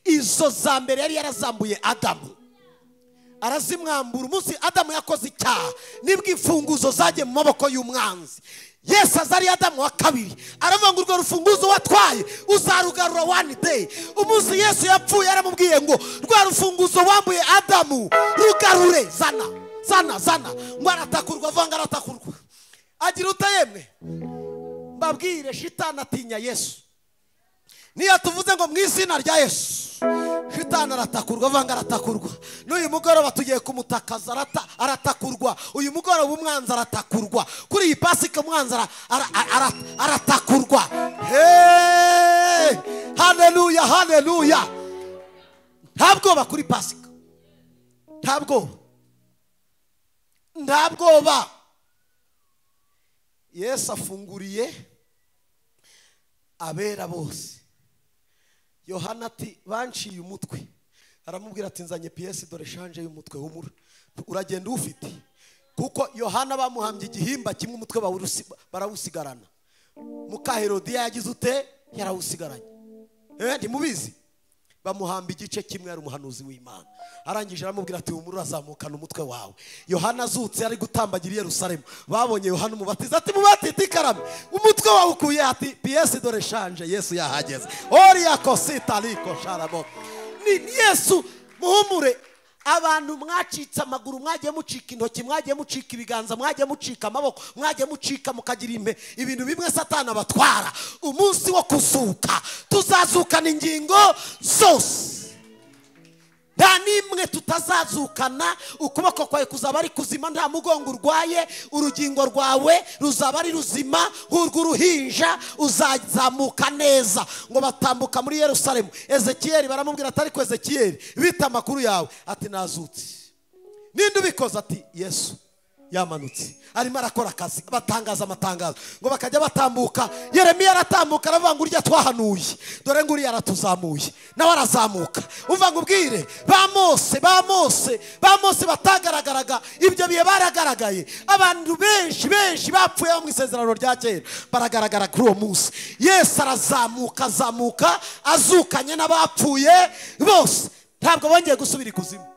izo za mbere yari yarazambuye Adamu, arazimwambura. Umunsi Adamu yakoze icyaha nibwo imfunguzo zagiye mu maboko y'umwanzi. Yesu azari Adamu wa kabiri aravuga ngo urwo rufunguzo watwaye uzarugarura one day. Umunsi Yesu yapfuye yaramubwiye ngo rwa rufunguzo wambuye Adamu rugarure, zana. Ngo aratakurwa, avanga aratakurwa. Agira utayemwe mbabwire shitani atinya Yesu. Niyo tuvuze ngo mu izina rya Yesu shitani aratakurwa, avanga aratakurwa. N'uyu mugoroba tugiye kumutakaza aratakurwa. Uyu mugoroba umwanzi aratakurwa. Kuri iyi Pasika umwanzi aratakurwa. Haleluya. Ntabwoba kuri Pasika. Ntabwoba. Yesu afunguriye abera bose. Yohana ati banciye umutwe. Aramubwira ati nzanye piyesi dore shanje y'umutwe humura. Uragenda ufite. Kuko Yohana bamuhambye igihimba kimwe umutwe barawusigarana. Muka Herodiya yagize ute? Yarawusigaranye. ntimubizi bamuhamba igice kimwe, ari umuhanuzi w'Imana. Arangije aramubwira ati humura urazamukana umutwe wawe. Yohana azutse ari gutambagira i Yerusalemu, babonye Yohana umubatiza ati mubatite ikarame, umutwe wawe ukuye, ati piyesi dore shanje, Yesu yahageze. Oriya kosita liko sharabo. Ni Yesu. Muhumure abantu mwacitse amaguru, mwagiye mucika intoki, mwagiye mucika ibiganza, mwagiye mucika amaboko, mwagiye mucika mukagira ibintu bimwe Satani abatwara. Umunsi wo kuzuka tuzazukana ingingo zose, nta nimwe tutazazukana. Ukuboko kwawe kuzaba ari kuzima, nta mugongo urwaye, urugingo rwawe ruzaba ari ruzima nk'urw'uruhinja, uzazamuka neza. Ngo batambuka muri Yerusalemu, Ezekiyeli baramubwira ati ariko Ezekiyeli bita amakuru yawe, ati nazutse. Ninde ubikoze? Ati Yesu yamanutse arimo arakora akazi. Batangaza amatangazo ngo bakajya batambuka. Yeremiya aratambuka aravuga ngo urya twahanuye, dore ngo uriya aratuzamuye, nawe arazamuka. Uva ngo ubwire ba Mose batagaragaraga, ibyo bihe baragaragaye. Abantu benshi bapfuye mu isezerano rya kera baragaragara kuri uwo munsi. Yesu arazamuka azukanye n'abapfuye bose, ntabwo bongeye gusubira ikuzimu.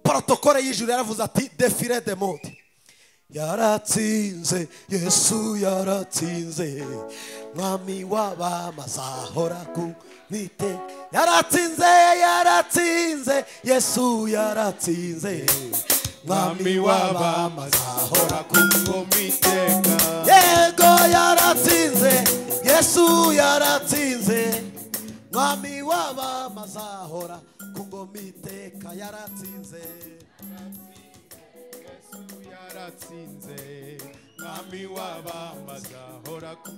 Protokole y'ijuru yaravuze ati defile de mode. Yaratsinze, Yesu yaratsinze, mwami w'abamazahora ku mite. Yaratsinze, Yesu yaratsinze, mwami w'abamazahora ku miteka. Yego yaratsinze, Yesu yaratsinze, mwami w'abamazahora ku miteka. Yaratsinze, Yesu yaratsinze, mwami w'abamazahora ku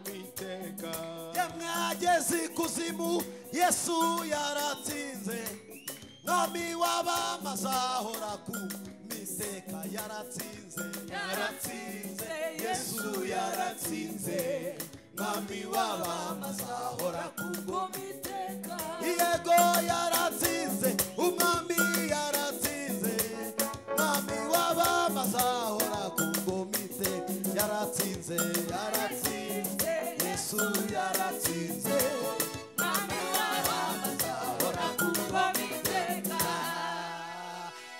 miteka. Yamwageze ikuzimu, Yesu yaratsinze, mwami w'abamazahora ku miteka. Yaratsinze, Yesu yaratsinze, mwami w'abamazahora ku miteka. Yego yaratsinze, umwami yaratsinze, mwami w'abamazahora ku miteka. Yaratsinze, Yesu yaratsinze, mwami w'abamazahora ku miteka.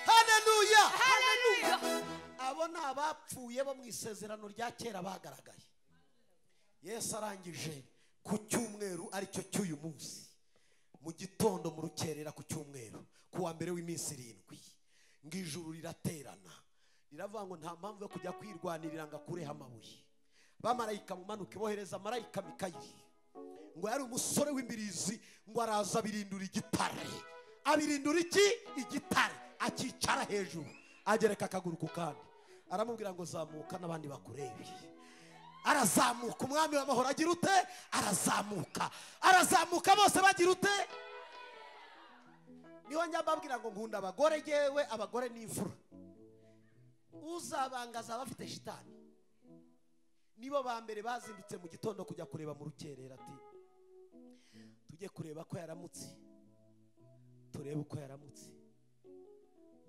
Haleluya. Abo ni abapfuye bo mu isezerano rya kera bagaragaye. Yesu arangije ku cyumweru, aricyo cy'uyu munsi, mu gitondo mu rukerera ku cyumweru, ku wa mbere w'iminsi 7, ngo ijuru riraterana riravuga ngo nta mpamvu yo kujya kwirwanirira ngo akureho amabuye. Bamarayika mumanuke bohereza marayika Mikayeli, ngo yari umusore w'imbirizi, ngo araza abirindura igitare. Abirindura iki? Igitare. Akicara hejuru, agereka akaguru ku kandi, aramubwira ngo zamuka n'abandi bakurebe. Arazamuka, umwami w'amahoro agira ute? Arazamuka bose bagira ute? Niho njya mbabwira ngo nkunda abagore, yewe abagore ni imfura. Uzabangaza abafite shitani nibo ba mbere bazindutse mu gitondo kujya kureba mu rukerera, ati tujye kureba ko yaramutse, turebe uko yaramutse.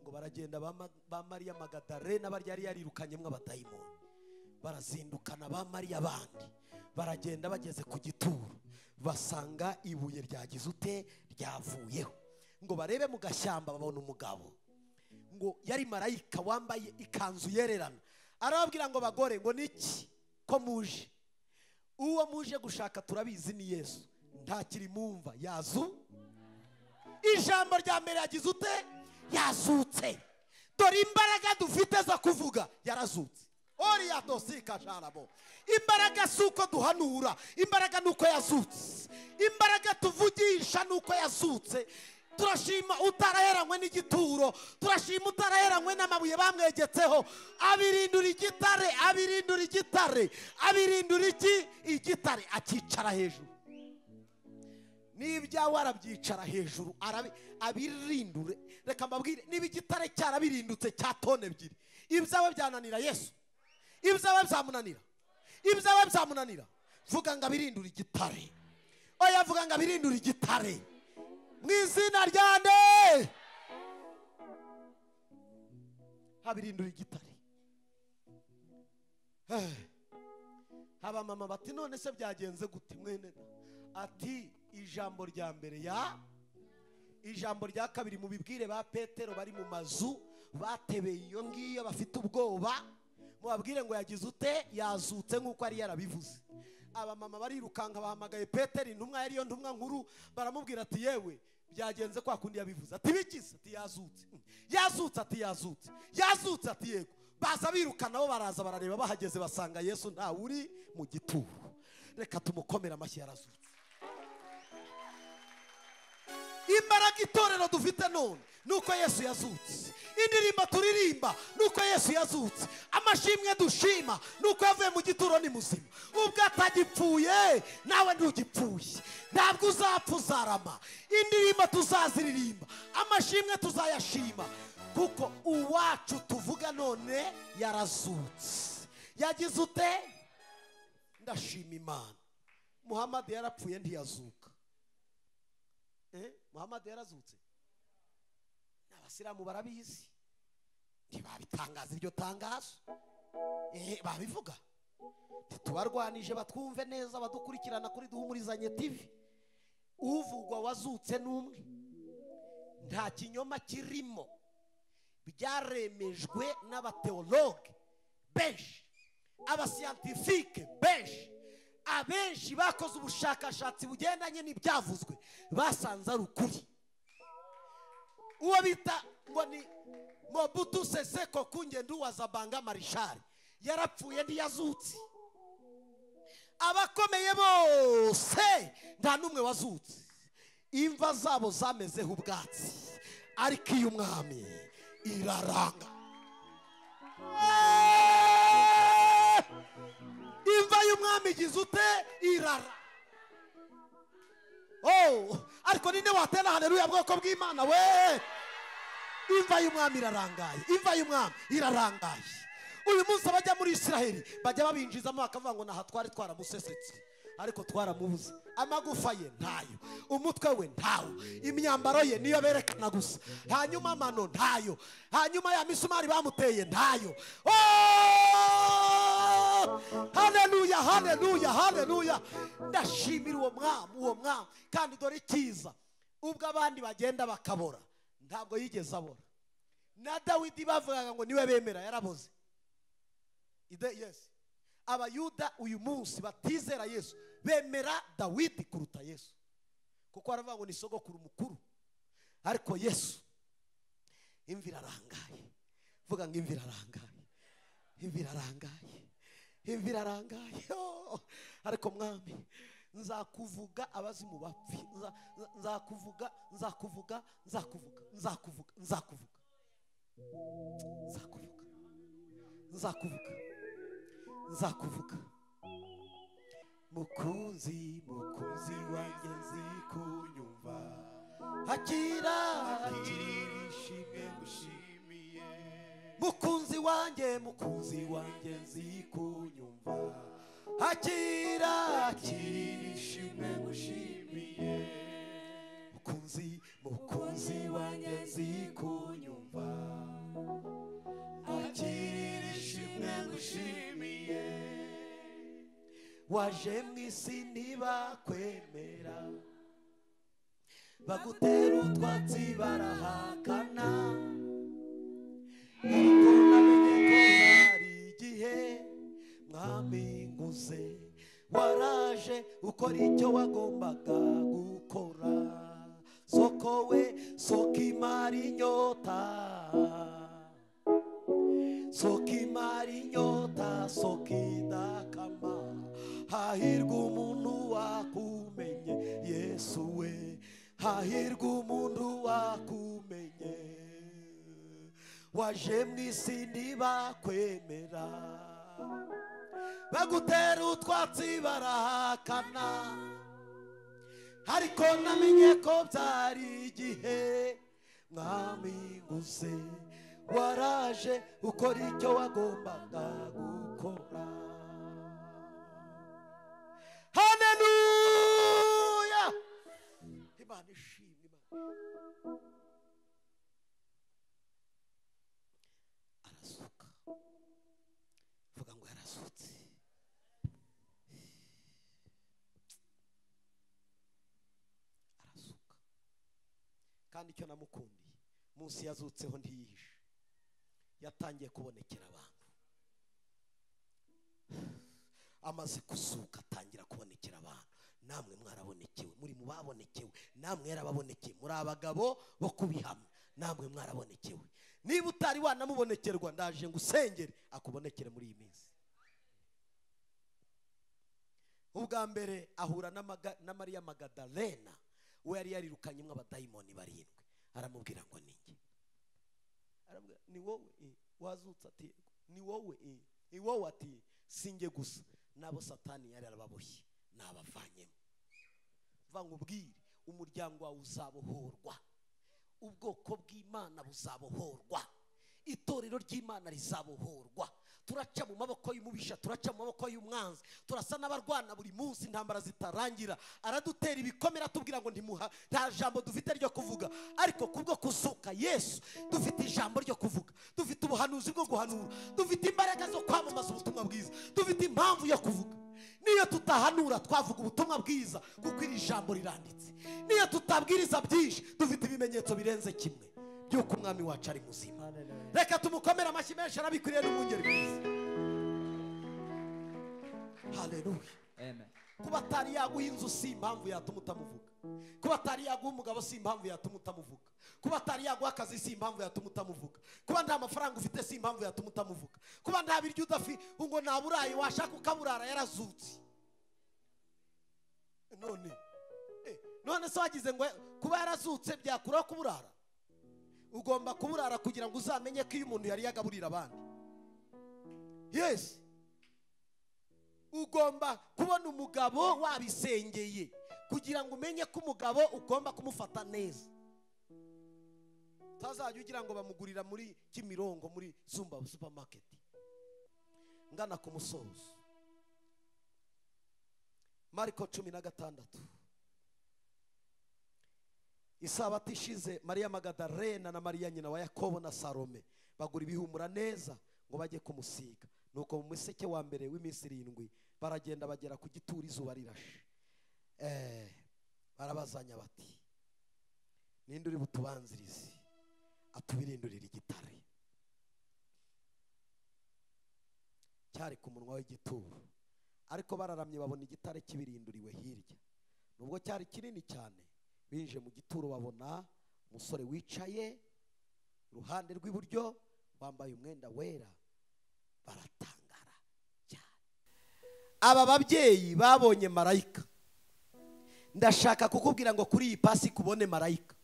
Ngo baragenda ba Mariya Magadalena, barya yari yarirukanyemo abadayimoni, barazindukana ba Mariya abandi, baragenda bageze ku gituro, basanga ibuye ryagize ute? Ryavuyeho. Ngo barebe mu gashyamba, babona umugabo, ngo yari marayika wambaye ikanzu yererana. Arababwira ngo bagore, ngo niki ko muje? Uwo muje gushaka turabizi ni Yesu, ntakiri mumva. Ijambo rya mbere yagize ute? Yazutse. Dore imbaraga dufite zo kuvuga, yarazutse. Oriya dosika sharabo. Imbaraga suko duhanura, imbaraga nuko yazutse. Imbaraga tuvugisha nuko yazutse. Turashima utaraheranywe n'igituro, turashima utaraheranywe n'amabuye bamwegetseho. Abirindura iki? Igitare. Akicara hejuru. N'ibyawe arabyicara hejuru, abirindure. Reka mbabwire, niba igitare cyarabirindutse cya tone 2, ibyawe byananira Yesu? Ibyawe byamunanira? Vuga ngo abirindura igitare. Oya, vuga ngo abirindura igitare mu izina rya nde. Abirindura igitare. Haba mama bati none se byagenze gute mwene? ati ijambo rya mbere ya ijambo rya kabiri mubibwire ba Petero bari mu mazu batebeye iyo ngiyo bafite ubwoba, mubabwire ngo yagize ute, yazutse nk'uko ari yarabivuze. Abamama barirukanka bahamagaye Petero, intumwa yari yo ntumwa nkuru, baramubwira ati yewe byagenze kwa kundi yabivuze. Ati bikize? Ati yazutse. Yazutse? Ati yazutse. Yazutse? Ati yego. Baza birukana bo baraza barareba, bahageze basanga Yesu nta uri mu gituro. Reka tumukomera amashyi, yarazutse. Imbaraga itorero dufite none nuko Yesu yazutse. Indirimbo turirimba nuko Yesu yazutse. Amashimwe dushima nuko yavuye mu gituro ni muzima. Ubwo atagipfuye nawe ntugipfuye, ntabwo uzapfa uzarama. Indirimbo tuzaziririmba, amashimwe tuzayashima, kuko uwacu tuvuga none yarazutse. Yagize ute? Ndashima Imana. Muhammad yarapfuye ntiyazuka. Muhammad yarazutse? Abasilamu barabizi, ntibabitangaza iryo tangazo, babivuga. Tubarwanije batwumve neza, badukurikirana kuri Duhumurizanye TV. Uvugwa wazutse n'umwe, nta kinyoma kirimo. Byaremejwe n'abateologe benshi, abasiyantifike benshi, abenshi bakoze ubushakashatsi bugendanye n'ibyavuzwe, basanze ari ukuri. Uwo bita ngo ni Mobutu Sese Koko Ngendu wa Zabanga Marishari yarapfuye ntiyazutse. Abakomeye bose nta numwe wazutse. Imva zabo zamezeho ubwatsi, ariko iyo umwami iraranga. Imva y'umwami igize ute? Irara. Ariko ninde watera haleluya bwoko bw'Imana we? Imva y'umwami irarangaye, imva y'umwami irarangaye. Uyu munsi abajya muri Isiraheli bajya babinjizamo bakavuga ngo naha twari twaramusesetse, ariko twaramubuze. Amagufa ye ntayo, umutwe we ntawo, imyambaro ye niyo berekana gusa, hanyuma amano ntayo, hanyuma ya misumari bamuteye ntayo. Haleluya, haleluya, haleluya. Ndashimira uwo mwami, uwo mwami. Kandi dore cyiza, ubwo abandi bagenda bakabora, ntabwo yigeze abora. Na Dawidi bavugaga ngo niwe bemera, yaraboze. Yes. Abayuda uyu munsi batizera Yesu bemera Dawidi kuruta Yesu, kuko aravuga ngo ni sogokuru mukuru. Ariko Yesu imva irarangaye. Vuga ngo imva irarangaye, imva irarangaye, imva irarangaye. Ariko mwami, nzakuvuga abazimu bapfi, nzakuvuga, nzakuvuga, nzakuvuga, nzakuvuga, nzakuvuga, nzakuvuga, nzakuvuga, nzakuvuga. Mukunzi, mukunzi wanjye nzikunyumva, hakira ishimwe ngushimiye. Mukunzi wanjye, mukunzi wanjye nzikunyumva, hakira ishimwe ngushimiye. Mukunzi, mukunzi wanjye nzikunyumva, hakira ishimwe ngushimiye. Waje mu isi ntibakwemera, bagutera utwatsi barahakana, ariko namenye ko hari igihe mwami nguze, waraje ukora icyo wagombaga gukora. Soko we, soko imara inyota, soko imara inyota, soko idakama. Hahirwa umuntu wakumenye Yesu we, hahirwa umuntu wakumenye. Waje mu isi ntibakwemera, bagutera utwatsi barahakana, ariko namenye ko byari igihe mwami nguze, waraje ukora icyo wagombaga gukora. Haleluya! Imana ishimwe. Arasuka. Vuga ngo yarasutse. kandi icyo namukundiye munsi yazutseho ntiyihishe, yatangiye kubonekera abantu. Amaze kuzuka atangira kubonekera abantu. Namwe mwarabonekewe, muri mu babonekewe, namwe yarababonekeye, muri abagabo bo kubihamya, namwe mwarabonekewe. Niba utari wanamubonekerwa, ndaje ngo usengere akubonekere muri iyi minsi. Ubwa mbere ahura na Mariya Magadalena, we yari yarirukanyemo abadayimoni 7. Aramubwira ngo ninjye. Arabwira ni wowe wazutse? Ati ni wowe. Ni wowe? Ati sinjye gusa, nabo Satani yari arababoshye nabavanyemo. Vangubwire, umuryango wawe uzabohorwa, ubwoko bw'Imana buzabohorwa, itorero ry'Imana rizabohorwa. Turaca mu maboko y'umubisha, turaca mu maboko y'umwanzi, turasa n'abarwana buri munsi, intambara zitarangira. Aradutera ibikomera tubwira ngo nta jambo dufite ryo kuvuga, ariko kubwo kuzuka Yesu dufite ijambo ryo kuvuga, dufite ubuhanuzi bwo guhanura, dufite imbaraga zo kwamamaza ubutumwa bwiza, dufite impamvu yo kuvuga. Niyo tutahanura twavuga ubutumwa bwiza kuko iri jambo riranditse. Niyo tutabwiriza byinshi dufite ibimenyetso birenze kimwe by'uko umwami wacu ari muzima. Reka tumukomere amashyi menshi, arabikwiriye n'umwungeri mwiza. Haleluya. Amen. Kuba atari yaguha inzu si impamvu yatuma utamuvuga. Kuba atari yaguha umugabo si impamvu yatuma utamuvuga. Kuba atari yaguha akazi si impamvu yatuma utamuvuga. Kuba nta mafaranga ufite si impamvu yatuma utamuvuga. Kuba nta biryo udafite ngo naburaye washaka ukaburara yarazutse. None se wagize ngo kuba yarazutse byakuraho kuburara? Ugomba kuburara kugira ngo uzamenye ko iyo umuntu yari yagaburira abandi. Yes. Ugomba kubona umugabo wabisengeye kugira ngo umenye ko umugabo ugomba kumufata neza. Tazajya ugira ngo bamugurira muri Kimirongo muri Zumba supermarket. Ngana ku musozo. Mariko 16. Isabato ishize Mariya Magadalena na Mariya nyina wa Yakobo na Salome bagura ibihumura neza ngo bajye kumusiga. Nuko mu museke wa mbere w'iminsi 7 baragenda bagera ku gituro izuba rirashe. Barabazanya bati ninde uri butubanzirize atubirindurira igitare. Cyari ku munwa w'igituro, ariko bararamye babona igitare kibirinduriwe hirya. Nubwo cyari kinini cyane, binje mu gituro babona umusore wicaye iruhande rw'iburyo wambaye umwenda wera. Baratangara cyane. Aba babyeyi babonye marayika. Ndashaka kukubwira ngo kuri iyi Pasika ubone marayika.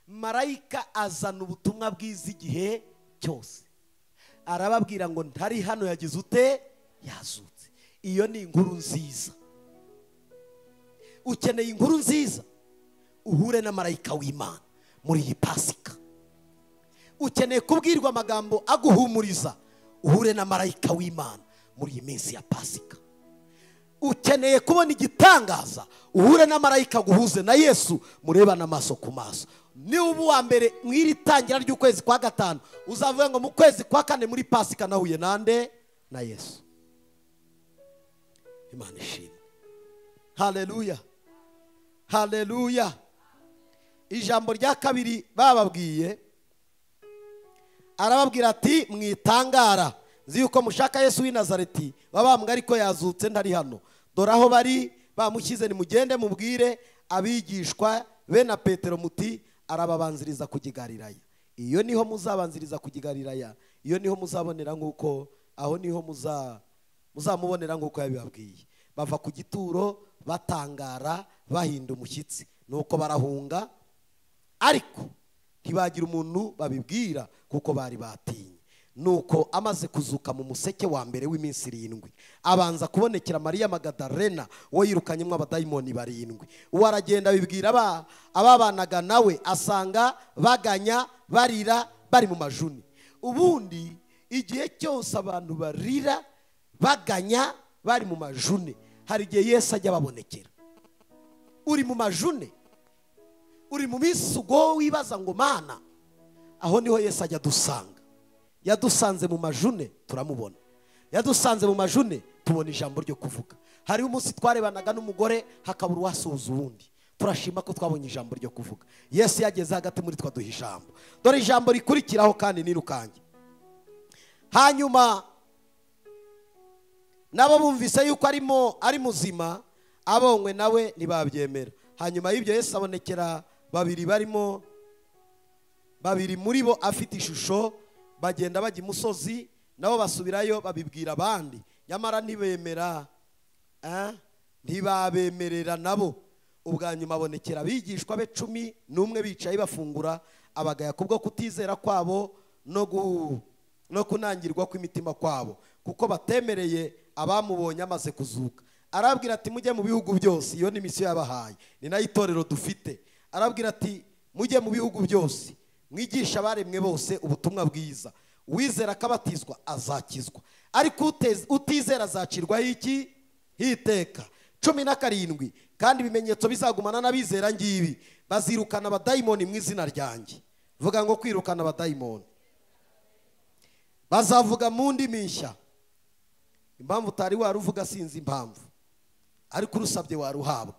Marayika azana ubutumwa bwiza igihe cyose. Arababwira ngo ntari hano, yagize ute? Yazutse. Iyo ni inkuru nziza. Ukeneye inkuru nziza, uhure na marayika w'Imana muri iyi Pasika. Ukeneye kubwirwa amagambo aguhumuriza, uhure na marayika w'Imana muri iyi minsi ya Pasika. Ukeneye kubona igitangaza, uhure na marayika guhuze na Yesu, murebana amaso ku maso. Ni ubu wa mbere mwiri tangira ry'ukwezi kwa 5 uzavuga ngo mu kwezi kwa 4 muri Pasika nahuye nande? Na Yesu. Imana ishimwe. Haleluya. Haleluya. Ijambo rya kabiri bababwiye, arababwira ati mwitangara, nzi yuko mushaka Yesu w'i Nazareti babambwa ariko yazutse ntari hano. Dore aho bari bamushyize, nimugende mubwire abigishwa be na Petero muti arababanziriza kujya i Galilaya. Iyo niho muzabanziriza kujya i Galilaya, iyo niho muzabonera nk'uko, aho niho muzamubonera nk'uko yabibabwiye. Bava ku gituro batangara bahinda umushyitsi, nuko barahunga, ariko ntibagira umuntu babibwira kuko bari batinye. Nuko amaze kuzuka mu museke wa mbere w'iminsi 7 abanza kubonekera Mariya Magadalena wo yirukanyemo abadayimoni 7. Uwo aragenda bibwira ababanaga nawe, asanga baganya barira bari mu majuni. Ubundi igihe cyose abantu barira baganya bari mu majuni, hari igihe Yesu ajya babonekera. Uri mu majune, uri mu minsi ugo wibaza ngo Mana, aho niho Yesu ajya dusanga. Yadusanze mu majune turamubona, yadusanze mu majune tubona ijambo ryo kuvuga. Hari umunsi twarebanaga n'umugore hakabura wasuhuza uwundi, turashima ko twabonye ijambo ryo kuvuga. Yesu yageze hagati muri twa duha ijambo. Dore ijambo rikurikiraho kandi nirukange. Hanyuma nabo bumvise yuko ari muzima, abonywe nawe ntibabyemera. Hanyuma y'ibyo Yesu abonekera babiri muri bo afite ishusho, bagenda bajya imusozi, nabo basubirayo babibwira abandi, nyamara ntibabemerera nabo. Ubwa nyuma abonekera abigishwa be 11 bicaye bafungura, abagaya kubwo kutizera kwabo no kunangirwa kw'imitima kwabo, kuko batemereye abamubonye amaze kuzuka. Arabwira ati mujye mu bihugu byose, iyo ni misiyo yabahaye, ni nayo itorero dufite. Arabwira ati mujye mu bihugu byose, mwigisha abaremwe bose ubutumwa bwiza. Uwizera akabatizwa azakizwa, ariko utizera azacirwaho iki? Hiteka. 17 kandi ibimenyetso bizagumana n'abizera ngibi: bazirukana abadayimoni mu izina ryanjye. Vuga ngo kwirukana abadayimoni. Bazavuga mu ndimi nshya. Impamvu utari waruvuga sinzi impamvu, ariko urusabye waruhabwa.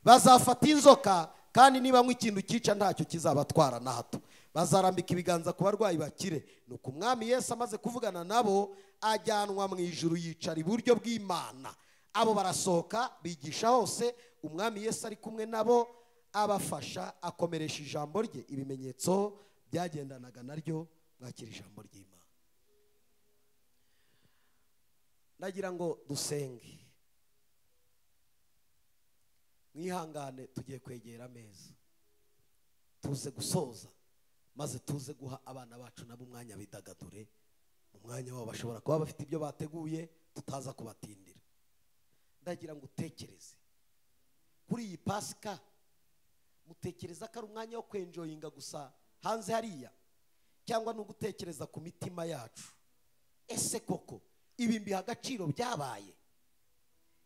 Bazafata inzoka, kandi niba nk'ikintu cyica ntacyo kizabatwara na hato. Bazarambika ibiganza ku barwayi bakire. Nuko umwami Yesu amaze kuvugana nabo, ajyanwa mu ijuru, yicara iburyo bw'Imana. Abo barasohoka bigisha hose, umwami Yesu ari kumwe nabo, abafasha, akomeresha ijambo rye. Ibimenyetso byagendanaga naryo. Mwakira ijambo ry'Imana. Ndagira ngo dusenge. Mwihangane, tugiye kwegera ameza, tuze gusoza, maze tuze guha abana bacu nabo umwanya bidagadure. Mu mwanya wabo bashobora kuba bafite ibyo bateguye, tutaza kubatindira. Ndagira ngo utekereze kuri iyi Pasika. Mutekereza ko ari umwanya wo kwenjoyinga gusa hanze hariya, cyangwa no gutekereza ku mitima yacu? Ese koko ibi mbiha agaciro byabaye?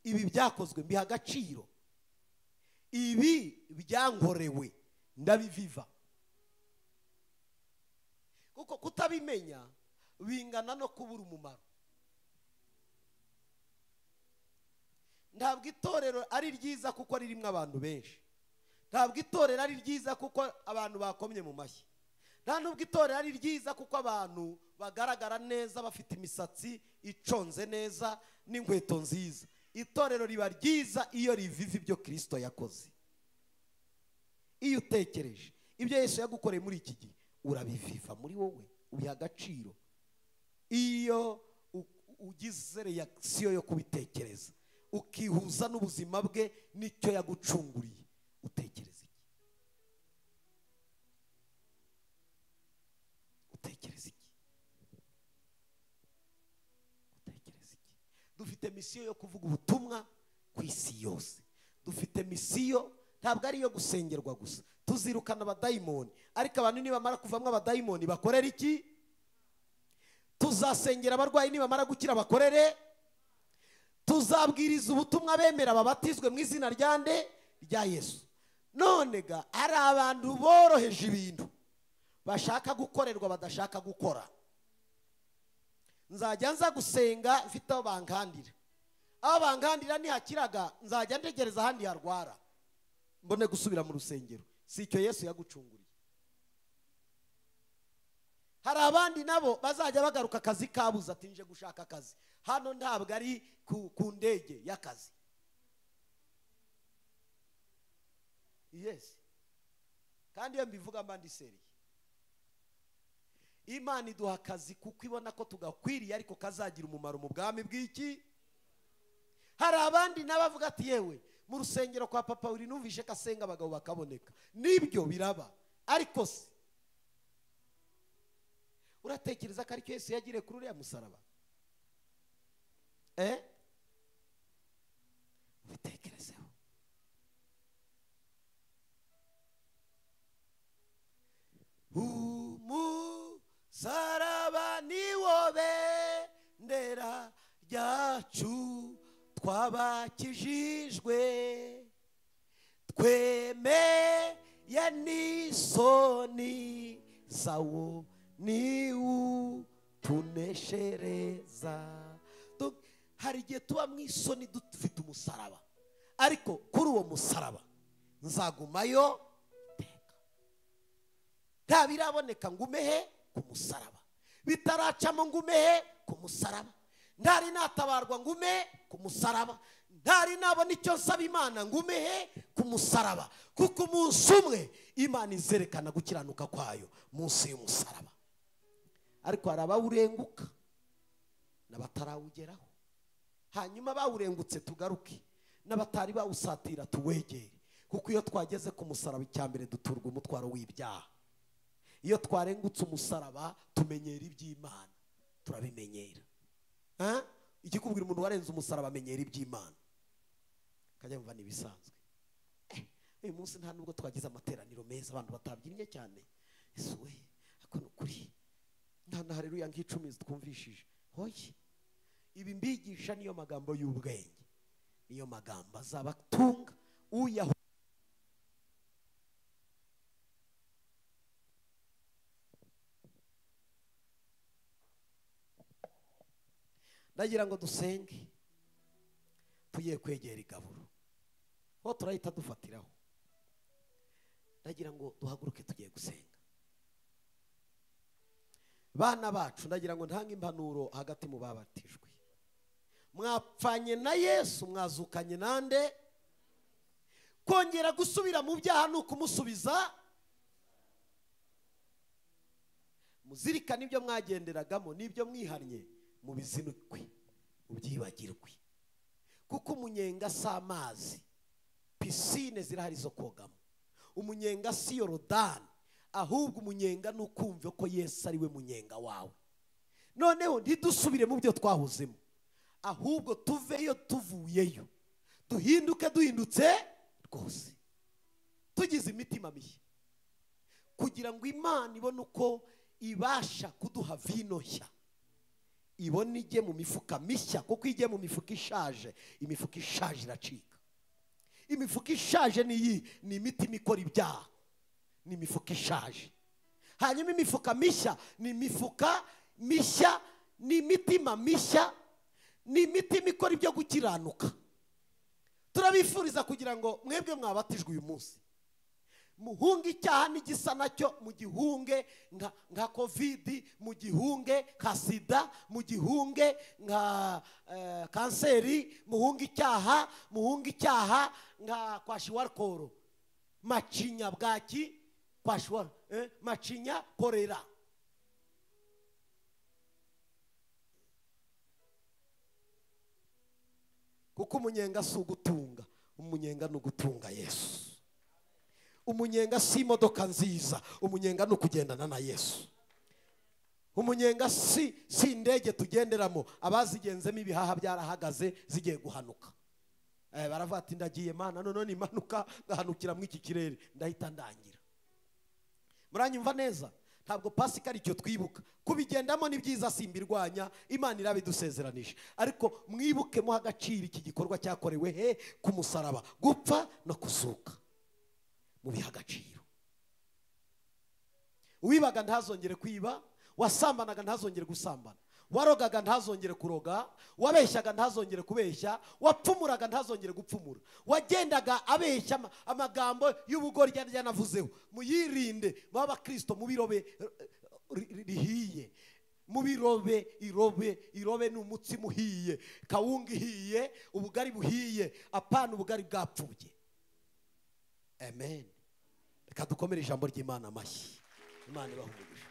Ibi byakozwe mbiha agaciro? Ibi byankorewe ndabiviva? Kuko kutabimenya bingana no kubura umumaro. Ntabwo itorero ari ryiza kuko ririmo abantu benshi. Ntabwo itorero ari ryiza kuko abantu bakomye mu mashyi. Nta nubwo itorero ari ryiza kuko abantu bagaragara neza, bafite imisatsi iconze neza n'inkweto nziza. Itorero riba ryiza iyo riviva ibyo Kristo yakoze. Iyo utekereje ibyo Yesu yagukoreye muri iki gihe, urabiviva muri wowe, ubiha agaciro. Iyo ugize reaction yo kubitekereza, ukihuza n'ubuzima bwe n'icyo yagucunguriye, utekereza iki? Utekereza iki? Utekereza iki? Dufite misiyo yo kuvuga ubutumwa ku isi yose. Dufite misiyo ntabwo ari iyo gusengerwa gusa. Tuzirukana abadayimoni, ariko abantu nibamara kuvamwa abadayimoni bakorera iki? Tuzasengera abarwayi nibamara gukira bakorere. Tuzabwiriza ubutumwa bemera babatizwe mu izina rya Yesu. None ga ari abantu boroheje ibintu, bashaka gukorerwa badashaka gukora. Nzajya nza gusenga mfite aho bankandira. Aho bankandira nihakiraga, nzajya ntegereza ahandi harwara mbone gusubira mu rusengero. Si icyo Yesu yagucunguriye. Hari abandi nabo bazajya bagaruka akazi kabuze, ati nje gushaka akazi. Hano ntabwo ari ku ndege y'akazi. Yes. Kandi iyo mbivuga mbandi seri, Imana iduha akazi kuko ibona ko tugakwiriye, ariko kazagira umumaro mu bwami bw'iki. Hari abandi n'abavuga ati yewe mu rusengero kwa papa uri numvishe kasenga abagabo bakaboneka. Nibyo biraba, ariko se uratekereza ko aricyo Yesu yagiriye kuri uriya musaraba? Ubitekerezeho. Umusaraba niwo bendera ryacu, twabakijijwe, twemeye n'isoni zawo niwutuneshereza. Hari igihe tuba mu isoni dufite umusaraba, ariko kuri uwo musaraba nzagumayo iteka. nta biraboneka ngo umehe ku musaraba, bitaracamo ngo umehe ku musaraba, ntari natabarwa ngo umehe ku musaraba, ntari nabona icyo nsaba Imana ngo umehe ku musaraba, kuko umunsi umwe Imana izerekana gukiranuka kwayo munsi y'umusaraba. ariko hari abawurenguka n'abatarawugeraho, hanyuma bawurengutse tugaruke, n'abatari bawusatira tuwegere, kuko iyo twageze ku musaraba icyambere duturwa umutwaro w'ibyaha. iyo twarengutse umusaraba tumenyera iby'Imana, turabimenyera. Ikikubwira umuntu warenze umusaraba amenyera iby'Imana, kajya mva nibisanzwe. uyu munsi nta nubwo twagize amateraniro meza, abantu batabyinnye cyane. Isuwe ako nukuri nta haleluya nk'icumi twumvishije. hoye ibi mbigisha niyo magambo y'ubwenge, niyo magambo azabatunga uyaho. ndagira ngo dusenge, tugiye kwegera igaburo, ho turahita dufatiraho. ndagira ngo duhaguruke tugiye gusenga. bana bacu, ndagira ngo ntange impanuro hagati mu babatijwe. mwapfanye na Yesu, mwazukanye nande. kongera gusubira mu byaha ni ukumusubiza. muzirikane ibyo mwagenderagamo n'ibyo mwihannye, mubizinukwe, mubyibagirwe, kuko umunyenga si amazi, pisine zirahari zo kogamo. umunyenga si Yorodani, ahubwo umunyenga ni ukumva ko Yesu ari we munyenga wawe. noneho ntidusubire mu byo twahuzemo, ahubwo tuveyo tuvuyeyo, duhindutse rwose, tugize imitima mishya, kugira ngo Imana ibone uko ibasha kuduha vino nshya, ibone ijye mu mifuka mishya. kuko ijye mu mifuka ishaje, imifuka ishaje iracika. imifuka ishaje ni imitima ikora ibyaha, ni imifuka ishaje. hanyuma imifuka mishya ni imifuka mishya, ni imitima mishya, ni imitima ikora ibyo gukiranuka. turabifuriza kugira ngo mwebwe mwabatijwe uyu munsi muhunge icyaha n'igisa nacyo, mu gihunge nka covid, mu gihunge nka sida, mu gihunge nka kanseri, muhunge icyaha nka kwashiwarkoro, macinya bwaki, kwashiwar macinya korera. kuko umunyenga si ugutunga, umunyenga ni ugutunga Yesu. umunyenga si imodoka nziza, umunyenga ni ukugendana na Yesu. umunyenga si indege tugenderamo, abazigenzemo ibihaha byarahagaze zigiye guhanuka. baravuga ati ndagiye Mana, none nimanuka ngahanukira mu iki kirere ndahita ndangira. muranyumva neza? ntabwo Pasika ari cyo twibuka, kubigendamo ni byiza, simbirwanya, Imana irabidusezeranije, ariko mwibuke muha agaciro iki gikorwa cyakorewe he ku musaraba, gupfa no kuzuka, mubiha agaciro. uwibaga ntazongere kwiba, wasambanaga ntazongere gusambana, warogaga ntazongere kuroga, wabeshyaga ntazongere kubeshya, wapfumuraga ntazongere gupfumura, wagendaga abeshya amagambo y'ubugoryi yanavuzeho. muyirinde muba Kristo, mubirobe rihiye, mubirobe irobe ni umutsima uhiye, kawunga ihiye, ubugari buhiye, apana ubugari bwapfuye. amen. reka dukomere ijambo ry'Imana amashyi. Imana ibahumurije.